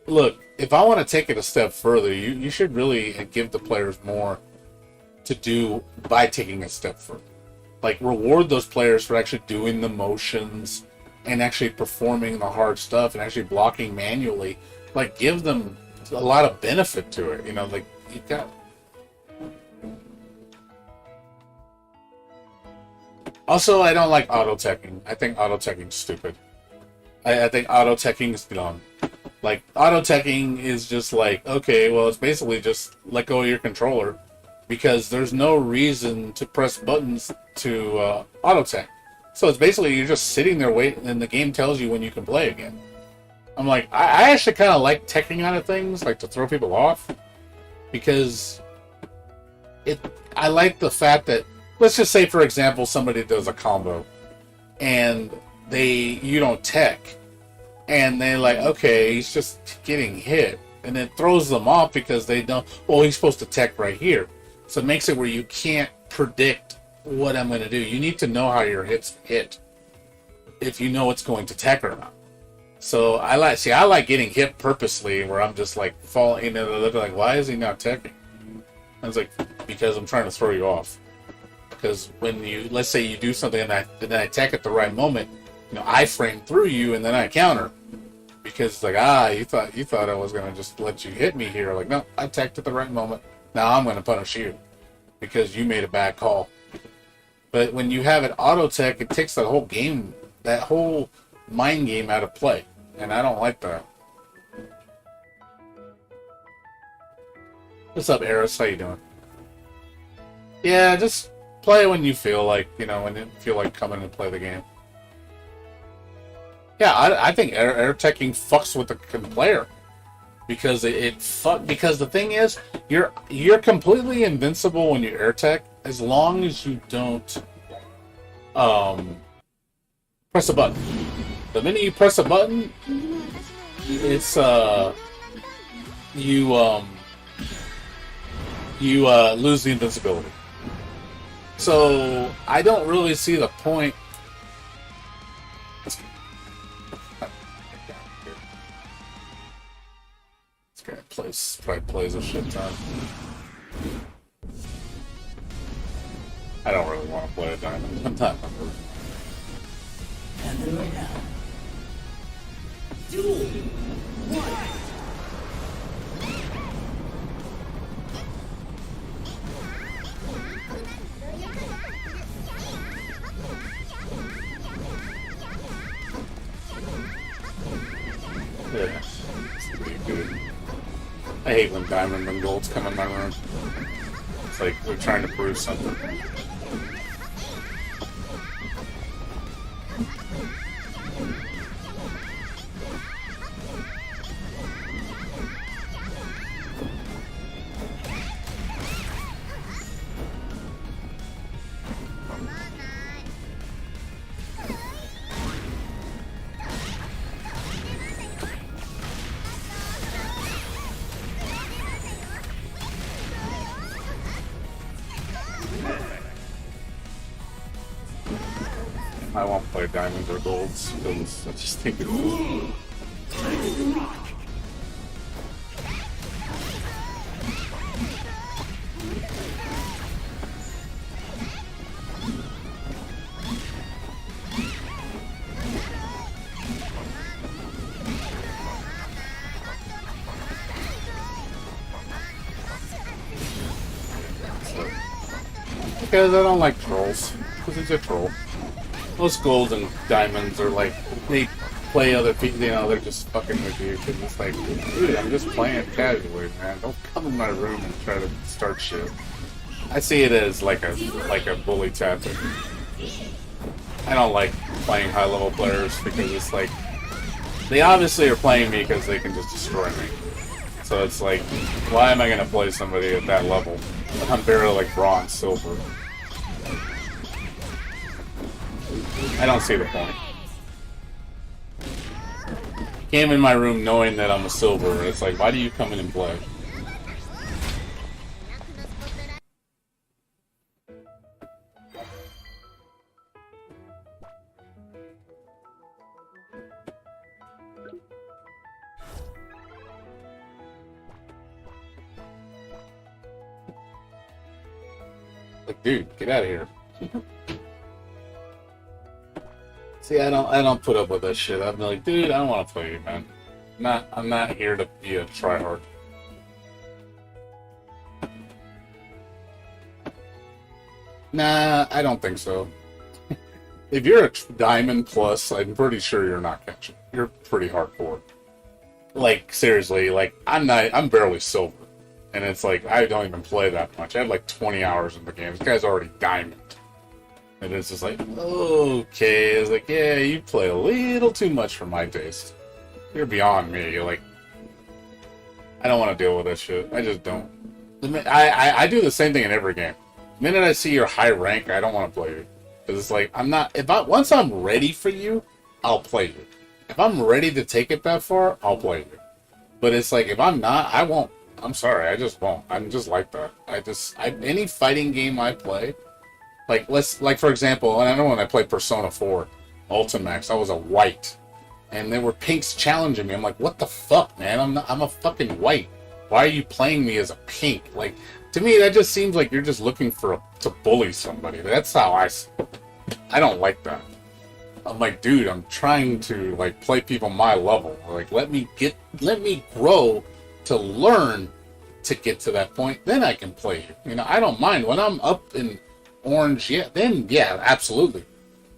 Speaker 1: look, if I want to take it a step further, you should really give the players more to do by taking a step further. Like, reward those players for actually doing the motions and actually performing the hard stuff and actually blocking manually. Like, give them a lot of benefit to it, you know, like, you got... Also, I don't like auto-teching. I think auto-teching's stupid. I think auto-teching is dumb. Like, auto-teching is just like, okay, well, it's basically just let go of your controller, because there's no reason to press buttons to auto-tech. So it's basically you're just sitting there waiting, and the game tells you when you can play again. I'm like, I actually kind of like teching out of things, like to throw people off, because I like the fact that, let's just say, for example, somebody does a combo, and you don't tech, and they're like, okay, he's just getting hit, and it throws them off because they don't, well, he's supposed to tech right here. So it makes it where you can't predict what I'm going to do. You need to know how your hits hit if you know it's going to tech or not. So I like getting hit purposely, where I'm just like falling into the, like, why is he not teching? I was like, because I'm trying to throw you off. Because when you, let's say you do something and then I attack at the right moment, you know, I frame through you and then I counter. Because it's like, you thought I was gonna just let you hit me here. Like, no, I attacked at the right moment. Now I'm gonna punish you because you made a bad call. But when you have it auto tech, it takes that whole game, that whole mind game out of play. And I don't like that. What's up, Eris? How you doing? Yeah, just play when you feel like, you know, when you feel like coming and play the game. Yeah, I think air teching fucks with the player, because because the thing is, you're completely invincible when you air tech as long as you don't press a button. The minute you press a button, it's you lose the invincibility. So I don't really see the point. This guy probably plays a shit ton. I don't really want to play a diamond. I'm not hungry.
Speaker 2: And then right now, Duel 1.
Speaker 1: Yeah, it's pretty good. I hate when diamond and golds come in my room. It's like they're trying to prove something. I won't play diamonds or golds because I just think it's. Because I don't like trolls. Because it's a troll. Most golds and diamonds are like, they play other people, you know, they're just fucking with you. Because it's like, dude, I'm just playing casually, man. Don't come in my room and try to start shit. I see it as like a bully tactic. I don't like playing high level players because it's like, they obviously are playing me because they can just destroy me. So it's like, why am I going to play somebody at that level? I'm barely like bronze, silver. I don't see the point. Came in my room knowing that I'm a silver. It's like, why do you come in and play? Like, dude, get out of here. See, I don't put up with that shit. I'm like, dude, I don't want to play you, man. I'm not here to be a tryhard. Nah, I don't think so. If you're a diamond plus, I'm pretty sure you're not catching. You're pretty hardcore. Like, seriously, like, I'm barely silver. And it's like, I don't even play that much. I have like 20 hours in the game. This guy's already diamond. And it's just like, okay. It's like, yeah, you play a little too much for my taste. You're beyond me. You're like, I don't want to deal with that shit. I just don't. I do the same thing in every game. The minute I see your high rank, I don't want to play you. Because it's like, once I'm ready for you, I'll play you. If I'm ready to take it that far, I'll play you. But it's like, if I'm not, I won't. I'm sorry, I just won't. I'm just like that. Any fighting game I play, like for example, and I know when I played Persona 4 Ultimax, I was a white, and there were pinks challenging me. I'm like, what the fuck, man? I'm a fucking white. Why are you playing me as a pink? Like, to me, that just seems like you're just looking to bully somebody. That's how I don't like that. I'm like, dude, I'm trying to like play people my level. Like, let me grow to learn to get to that point, then I can play you. You know, I don't mind when I'm up in orange. Yeah, absolutely.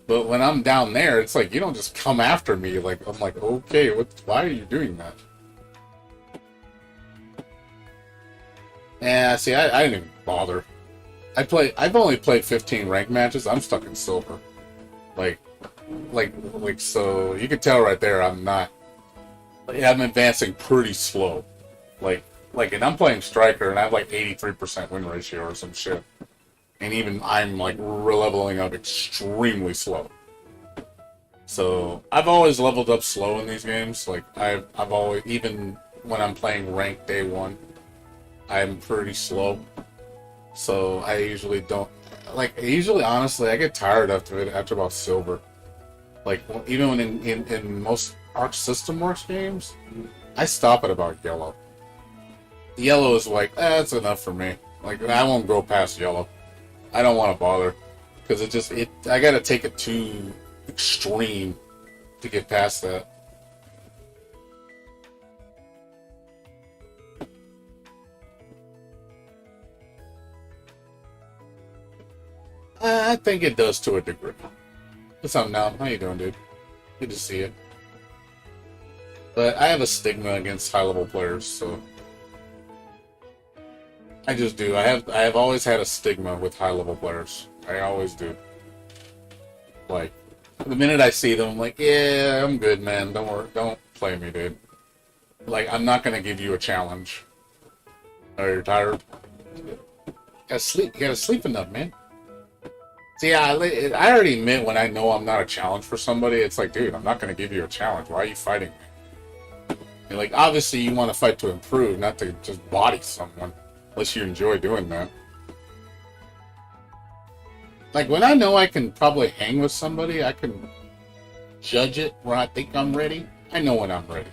Speaker 1: But when I'm down there, it's like you don't just come after me. Like, I'm like, okay, why are you doing that? Yeah, see, I didn't even bother. I've only played 15 ranked matches. I'm stuck in silver. Like, so you can tell right there, I'm advancing pretty slow. And I'm playing striker, and I have like 83% win ratio or some shit. And even I'm like leveling up extremely slow. So I've always leveled up slow in these games. Like I've always, even when I'm playing ranked day one, I'm pretty slow. So I usually don't honestly I get tired after about silver. Like even when in most Arc System Works games, I stop at about yellow. Yellow is like, that's enough for me. Like, I won't go past yellow. I don't want to bother. Because I gotta take it too extreme to get past that. I think it does to a degree. What's up, now? How you doing, dude? Good to see you. But I have a stigma against high-level players, so... I just do. I have always had a stigma with high-level players. I always do. Like, the minute I see them, I'm like, yeah, I'm good, man. Don't worry. Don't play me, dude. Like, I'm not gonna give you a challenge. Are you tired? You gotta sleep enough, man. See, I already admit when I know I'm not a challenge for somebody, it's like, dude, I'm not gonna give you a challenge. Why are you fighting me? And like, obviously, you want to fight to improve, not to just body someone. Unless you enjoy doing that. Like, when I know I can probably hang with somebody, I can judge it when I think I'm ready. I know when I'm ready.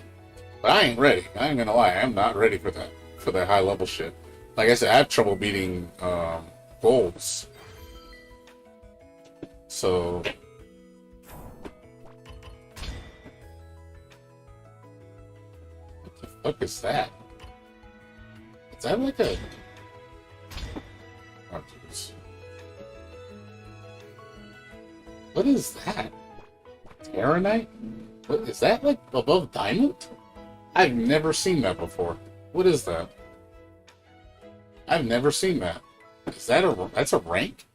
Speaker 1: But I ain't ready. I ain't gonna lie. I'm not ready for that high level shit. Like I said, I have trouble beating golds. So... what the fuck is that? Is that like a... oh, geez. What is that? Terranite? What is that, like above diamond? I've never seen that before. What is that? I've never seen that. Is that that's a rank?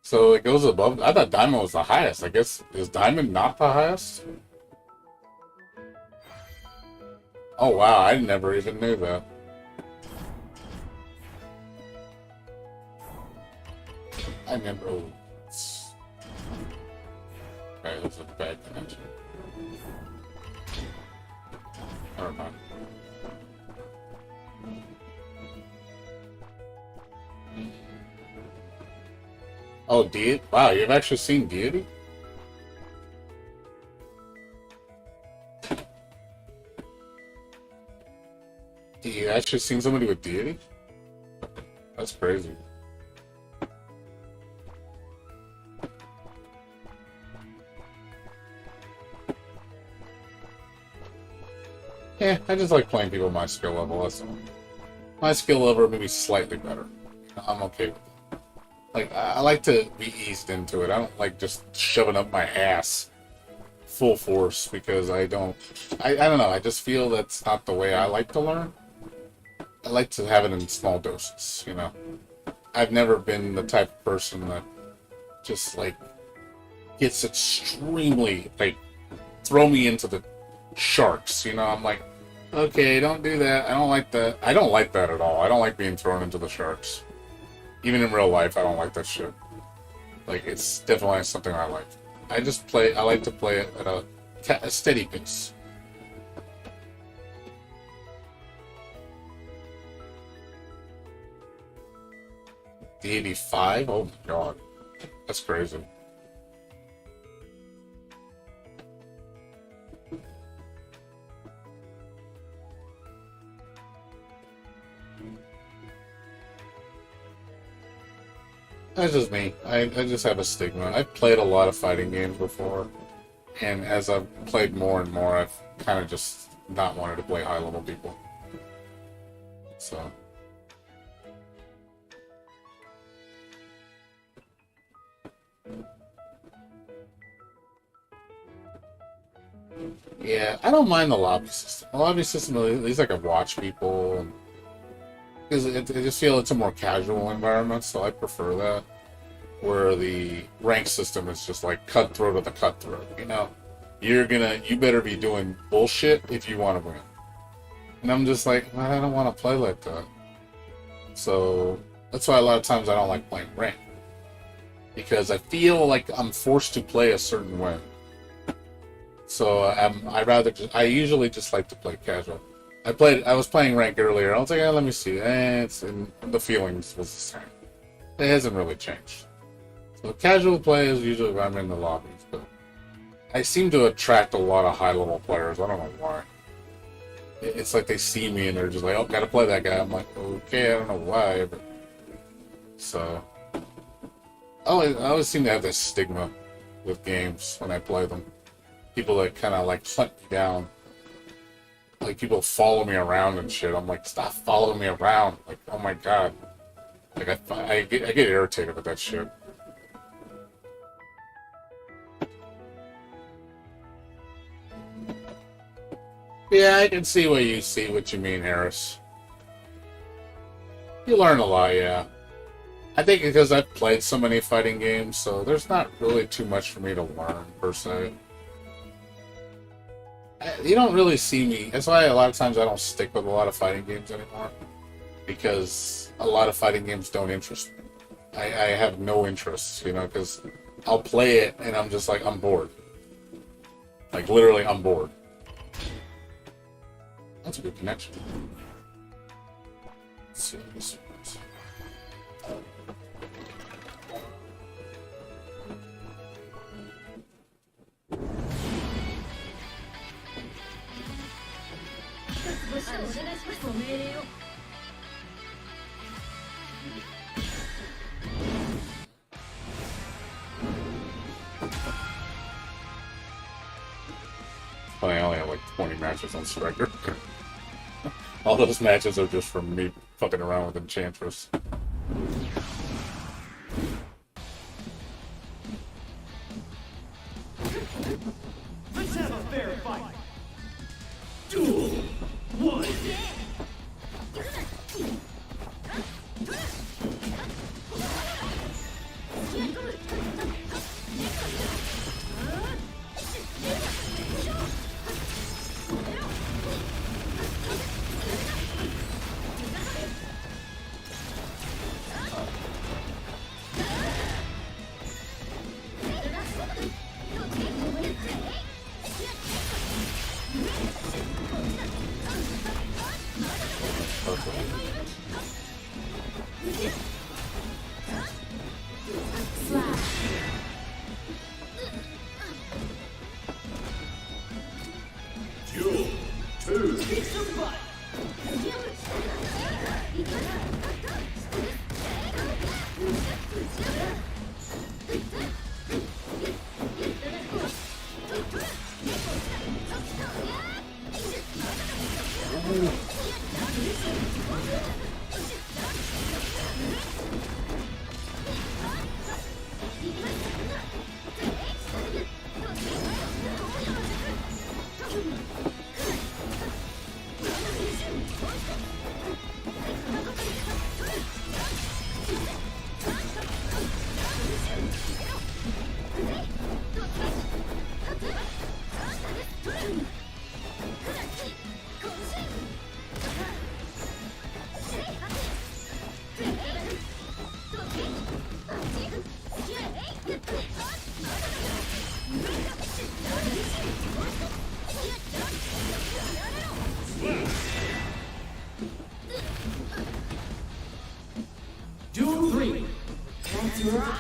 Speaker 1: So it goes above. I thought diamond was the highest. I guess, is diamond not the highest? Oh wow, I never even knew that. I never. Oh, okay, that's a bad connection. Never mind. Oh, Deity? Wow, you've actually seen Deity? You actually seen somebody with Deity? That's crazy. Yeah, I just like playing people my skill level. That's all. My skill level maybe slightly better. I'm okay with it. Like, I like to be eased into it. I don't like just shoving up my ass full force because I don't know. I just feel that's not the way I like to learn. I like to have it in small doses, you know. I've never been the type of person that just, like, gets extremely, like, throw me into the sharks, you know. I'm like, okay, don't do that. I don't like that. I don't like that at all. I don't like being thrown into the sharks. Even in real life, I don't like that shit. Like, it's definitely something I like. I like to play it at a steady pace. The 85? Oh my god. That's crazy. That's just me. I just have a stigma. I've played a lot of fighting games before, and as I've played more and more, I've kind of just not wanted to play high-level people. So... yeah, I don't mind the lobby system. The lobby system, at least I can watch people. Because I just feel it's a more casual environment, so I prefer that. Where the rank system is just like cutthroat of the cutthroat, you know? You better be doing bullshit if you want to win. And I'm just like, well, I don't want to play like that. So, that's why a lot of times I don't like playing rank. Because I feel like I'm forced to play a certain way. So I usually just like to play casual. I was playing rank earlier. I was like, let me see. And the feelings was the same. It hasn't really changed. So casual play is usually when I'm in the lobbies, but I seem to attract a lot of high-level players. I don't know why. It's like they see me and they're just like, oh, gotta play that guy. I'm like, okay, I don't know why, but... so... I always seem to have this stigma with games when I play them. People that kind of like hunt me down. Like people follow me around and shit. I'm like, stop following me around. Like, oh my god. Like I get irritated with that shit. Yeah, I can see what you mean, Harris. You learn a lot, yeah. I think because I've played so many fighting games, so there's not really too much for me to learn, per se. You don't really see me. That's why a lot of times I don't stick with a lot of fighting games anymore. Because a lot of fighting games don't interest me. I have no interest, you know, because I'll play it and I'm just like, I'm bored. Like, literally, I'm bored. That's a good connection. Let's see this one. I only have like 20 matches on Striker. All those matches are just from me fucking around with Enchantress.
Speaker 2: Let's have a fair fight. Duel 1. Duel 2. Duel 3.
Speaker 3: Let's rock.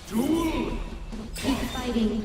Speaker 2: Duel.
Speaker 3: Keep fighting.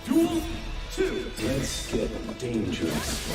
Speaker 2: Duel 2.
Speaker 5: Let's get dangerous.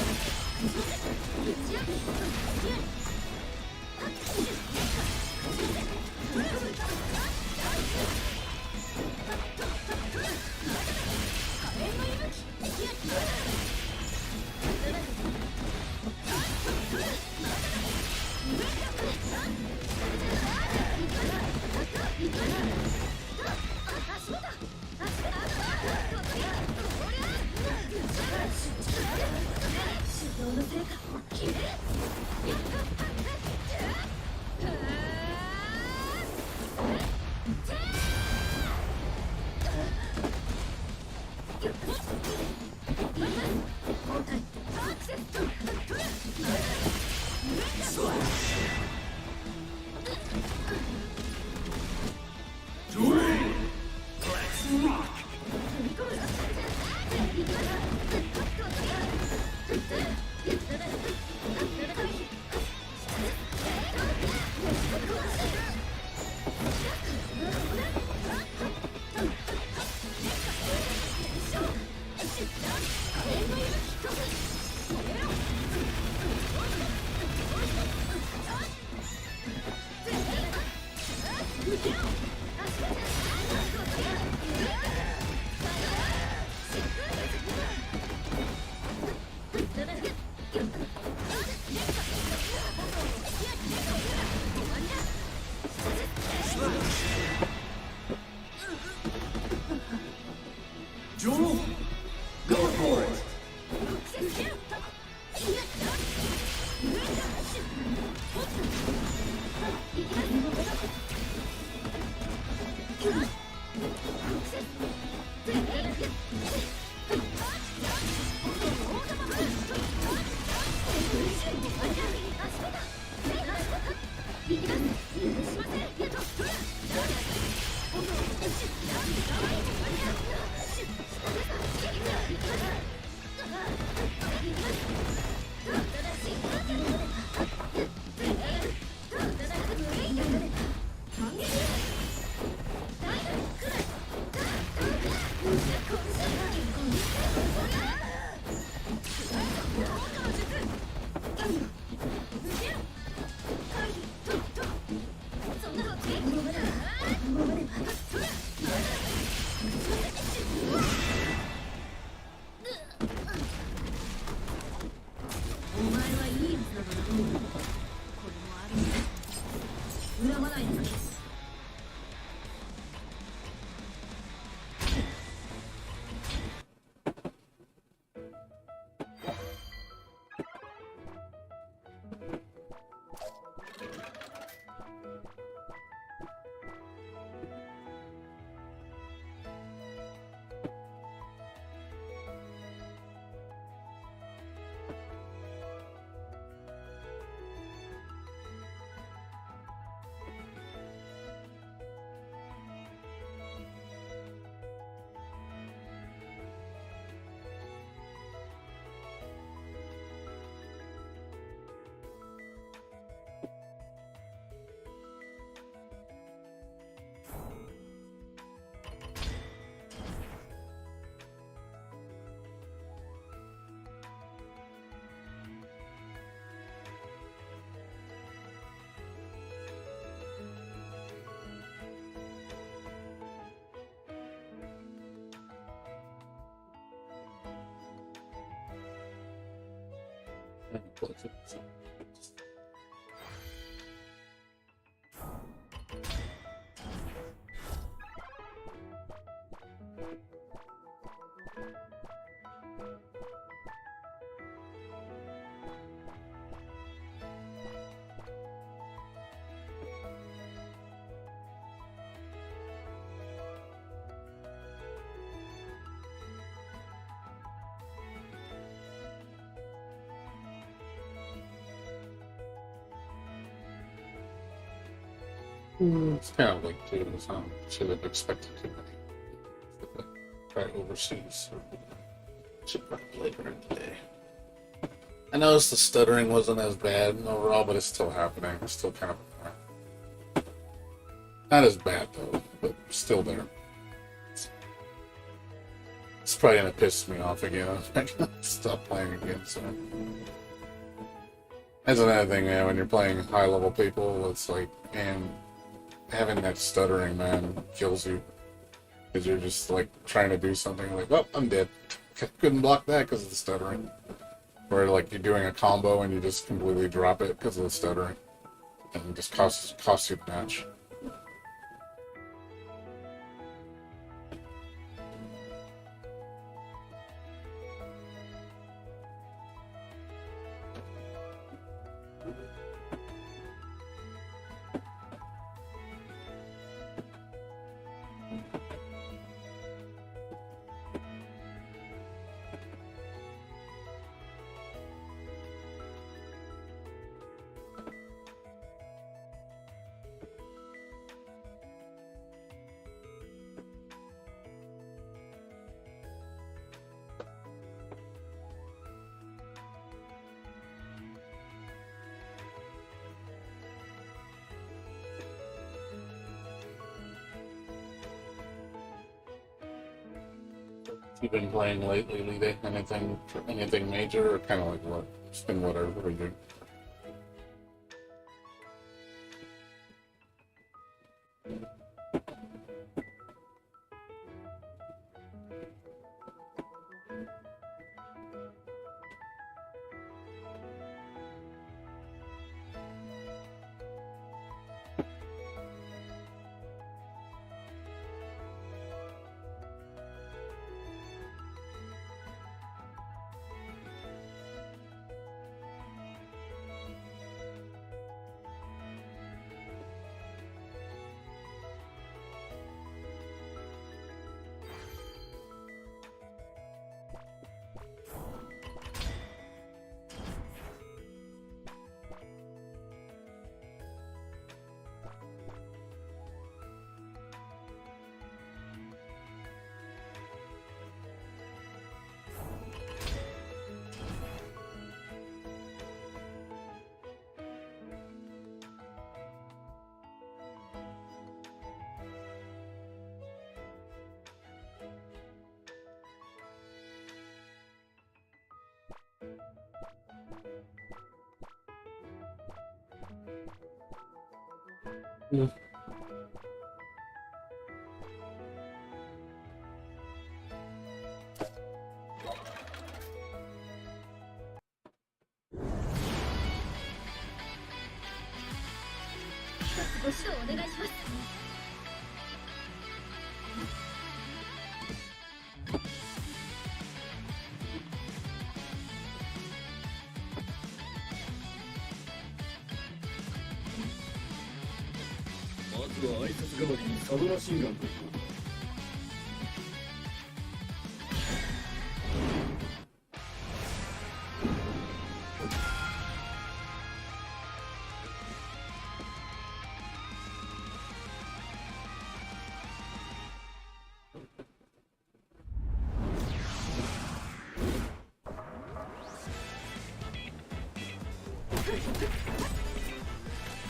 Speaker 2: Duel! Go for it!
Speaker 1: It's kind of like too. So should have expected too many. Right overseas. Should probably later in the day. I noticed the stuttering wasn't as bad overall, but it's still happening. It's still kind of not as bad though, but still there. It's probably gonna piss me off again. I'm gonna stop playing again. So that's another thing, man. When you're playing high-level people, it's like, and having that stuttering, man, kills you because you're just like trying to do something like, oh, I'm dead. Couldn't block that because of the stuttering. Or like you're doing a combo and you just completely drop it because of the stuttering, and it just costs you the match. you been playing lately, Lide? Anything major, or kind of like what? It's been whatever we do. Mm.
Speaker 4: ご指導お願いします。
Speaker 5: まずは挨拶代わりにサドラシンガンと行こう。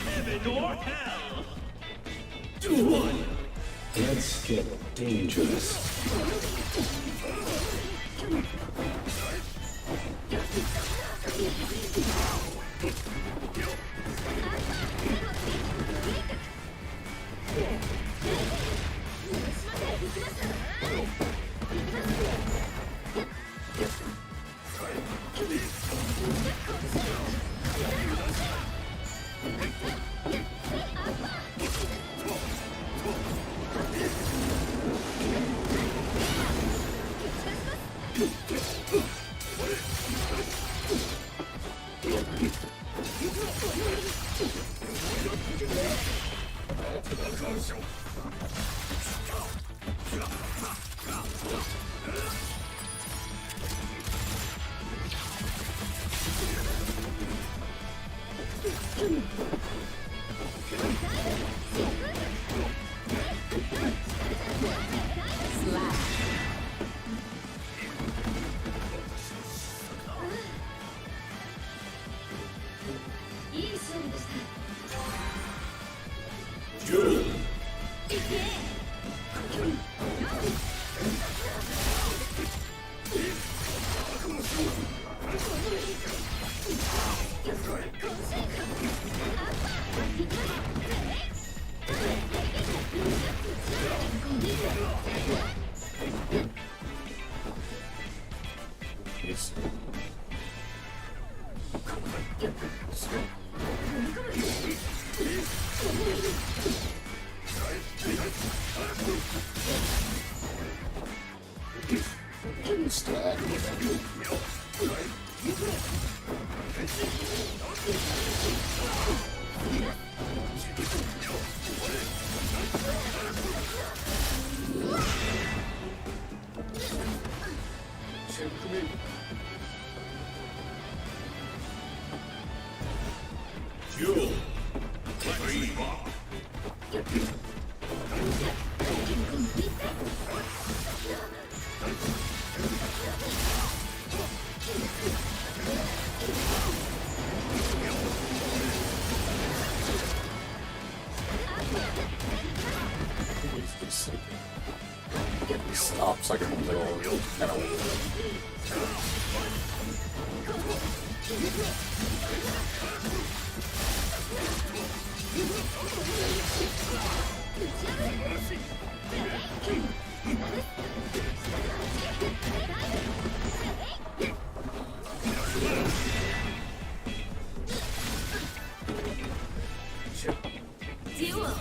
Speaker 2: Heaven or hell!
Speaker 5: Duel! Let's get dangerous. Duel!
Speaker 1: Yes. Stab.
Speaker 2: Duel! Free rock!
Speaker 1: What is this? he stops like in the middle. Kind of weird.
Speaker 4: Duel.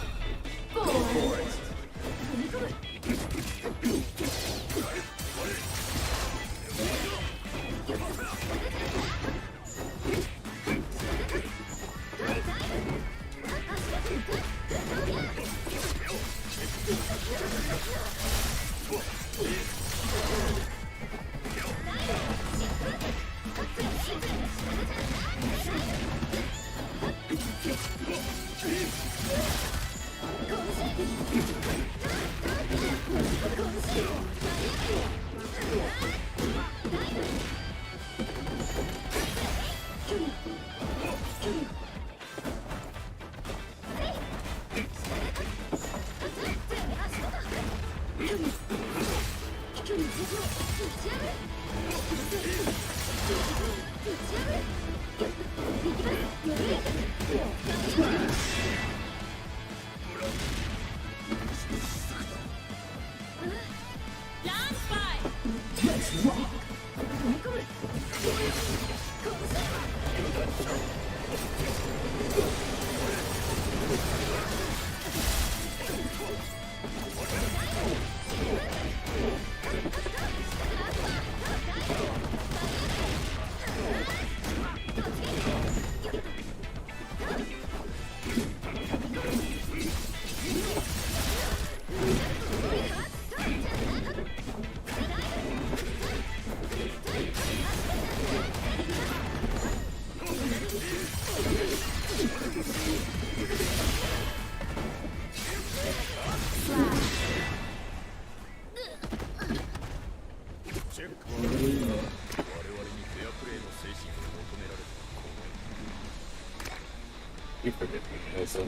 Speaker 1: You forget me. That's so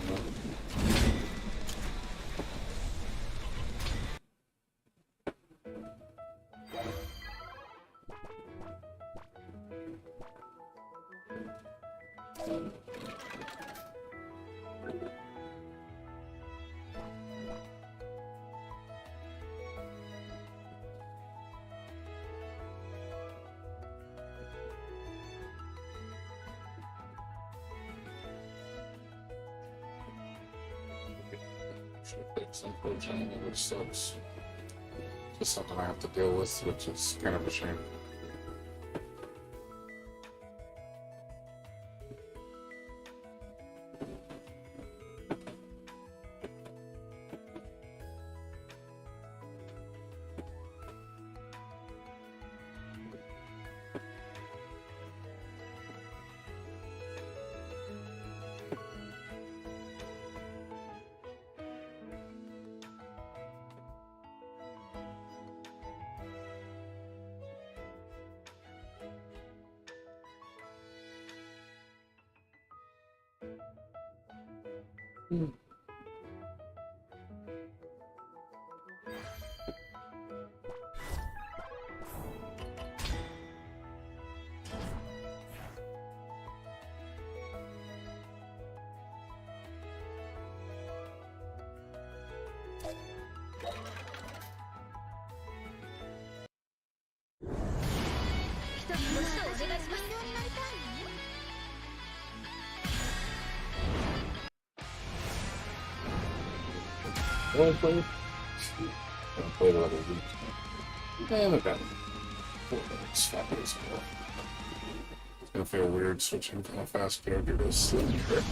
Speaker 1: unfortunately, which sucks. Just something I have to deal with, which is kind of a shame. Well played. I played a lot of week. And about 4 minutes, 5 minutes ago. It's gonna feel weird switching from a fast character to a slow character.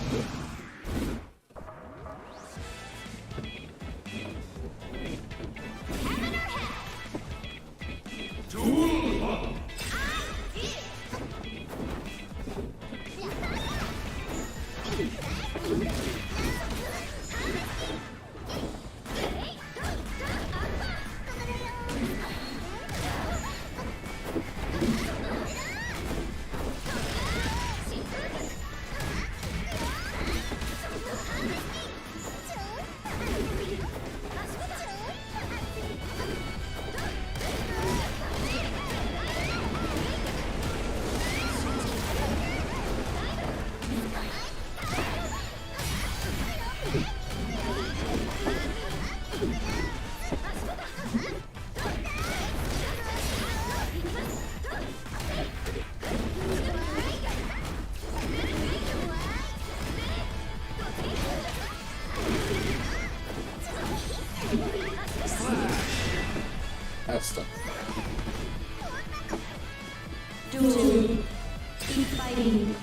Speaker 1: testa.
Speaker 3: Duel. Keep fighting.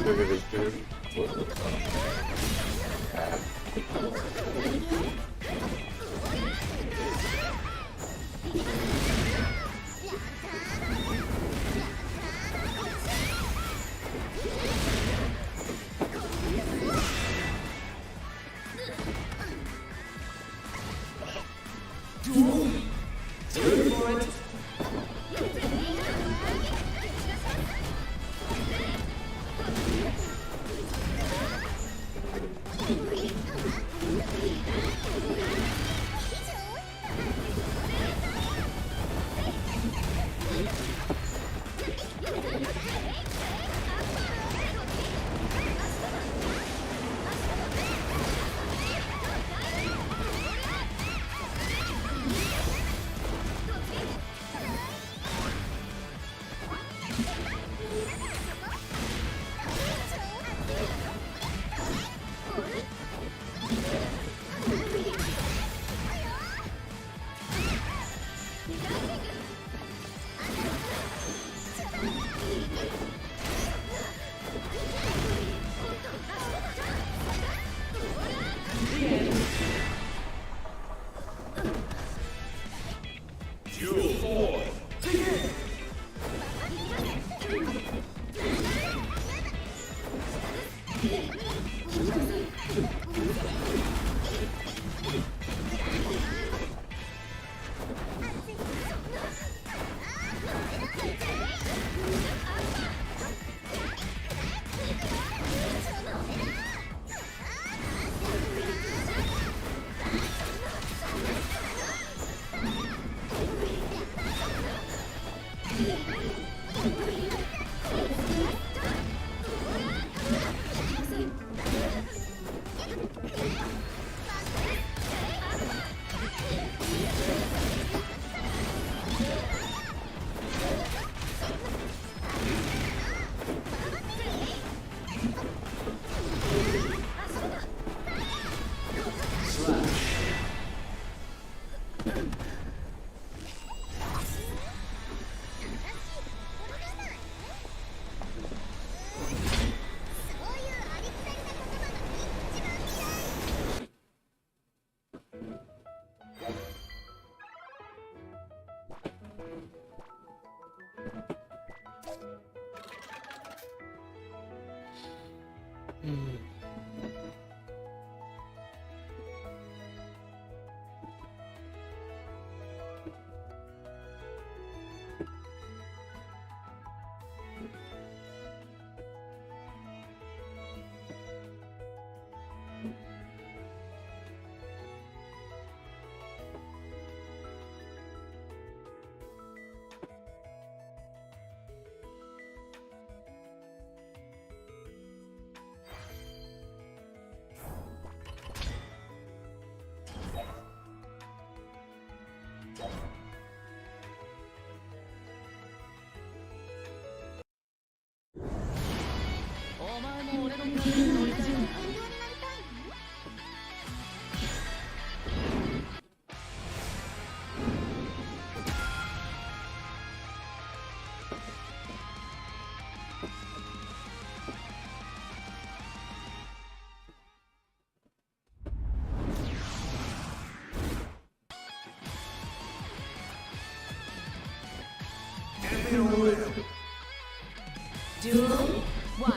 Speaker 1: Look at this dude.
Speaker 3: Duel. One.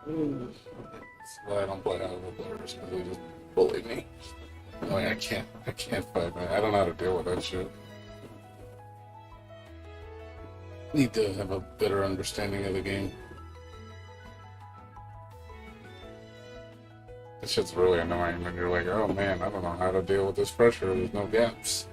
Speaker 1: That's why I don't play out with players, because they just bully me. Like, I can't fight, man. I don't know how to deal with that shit. Need to have a better understanding of the game. That shit's really annoying when you're like, oh man, I don't know how to deal with this pressure. There's no gaps.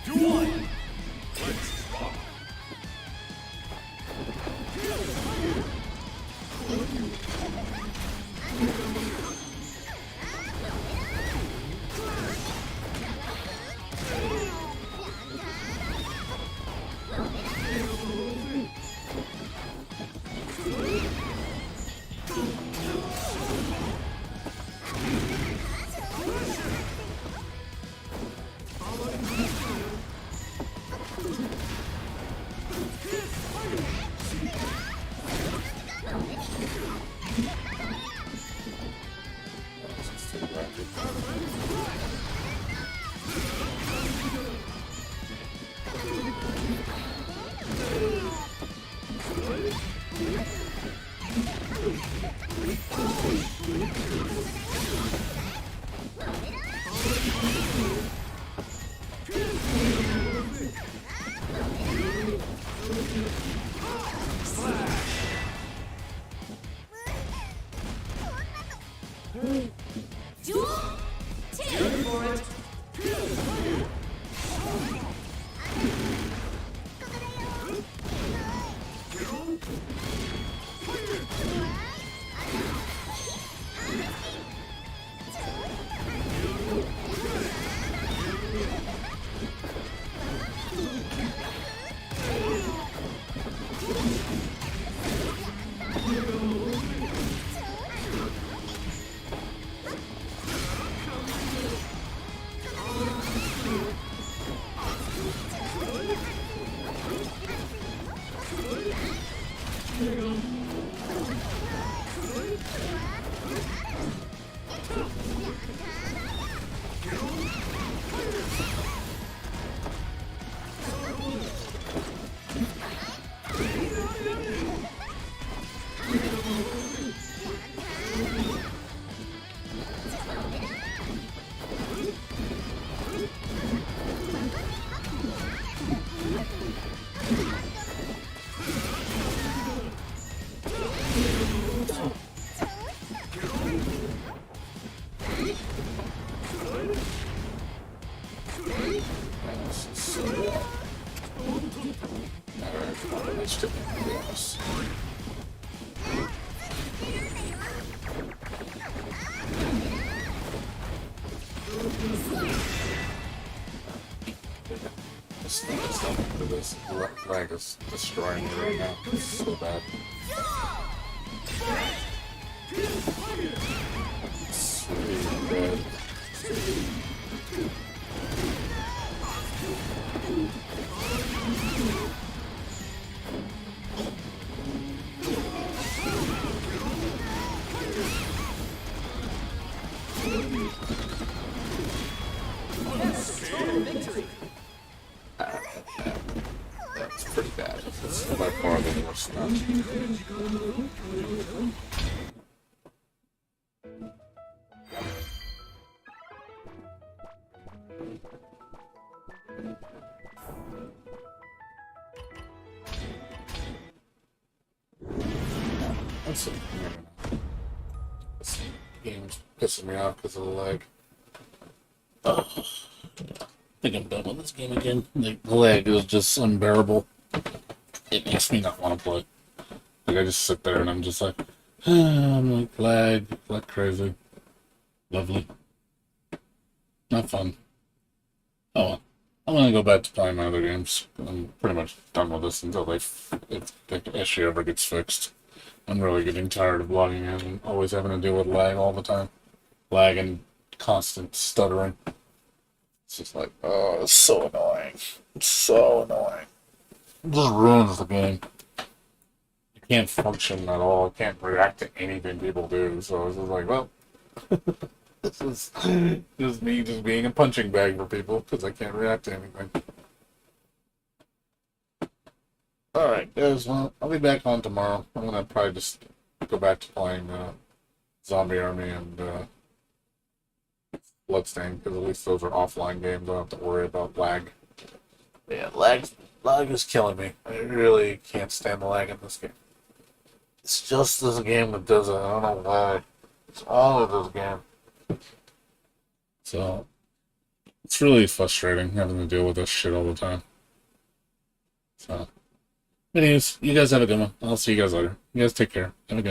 Speaker 2: Duel! Let's rock! This lag is destroying me right now. It's so bad. Sweet red. Victory!
Speaker 1: That's pretty bad. It's by far the worst now. That's a, this game's pissing me off because of the lag. Oh. think I'm done with this game again. Like, the lag is just unbearable. It makes me not want to play. Like, I just sit there and I'm just like, I'm like, lag, like crazy. Lovely. Not fun. Oh well. I'm gonna go back to playing my other games. I'm pretty much done with this until if the issue ever gets fixed. I'm really getting tired of logging in and always having to deal with lag all the time. Lag and constant stuttering. It's just like, oh, it's so annoying. It's so annoying. It just ruins the game. I can't function at all. I can't react to anything people do. So it's just like, well, this is just me just being a punching bag for people because I can't react to anything. Alright, guys, well, I'll be back on tomorrow. I'm gonna probably just go back to playing Zombie Army and Bloodstained, because at least those are offline games. I don't have to worry about lag. Yeah, lag is killing me. I really can't stand the lag in this game. It's just this game that does it. I don't know why. It's all of this game. So, it's really frustrating having to deal with this shit all the time. So, anyways, you guys have a good one. I'll see you guys later. You guys take care. Have a good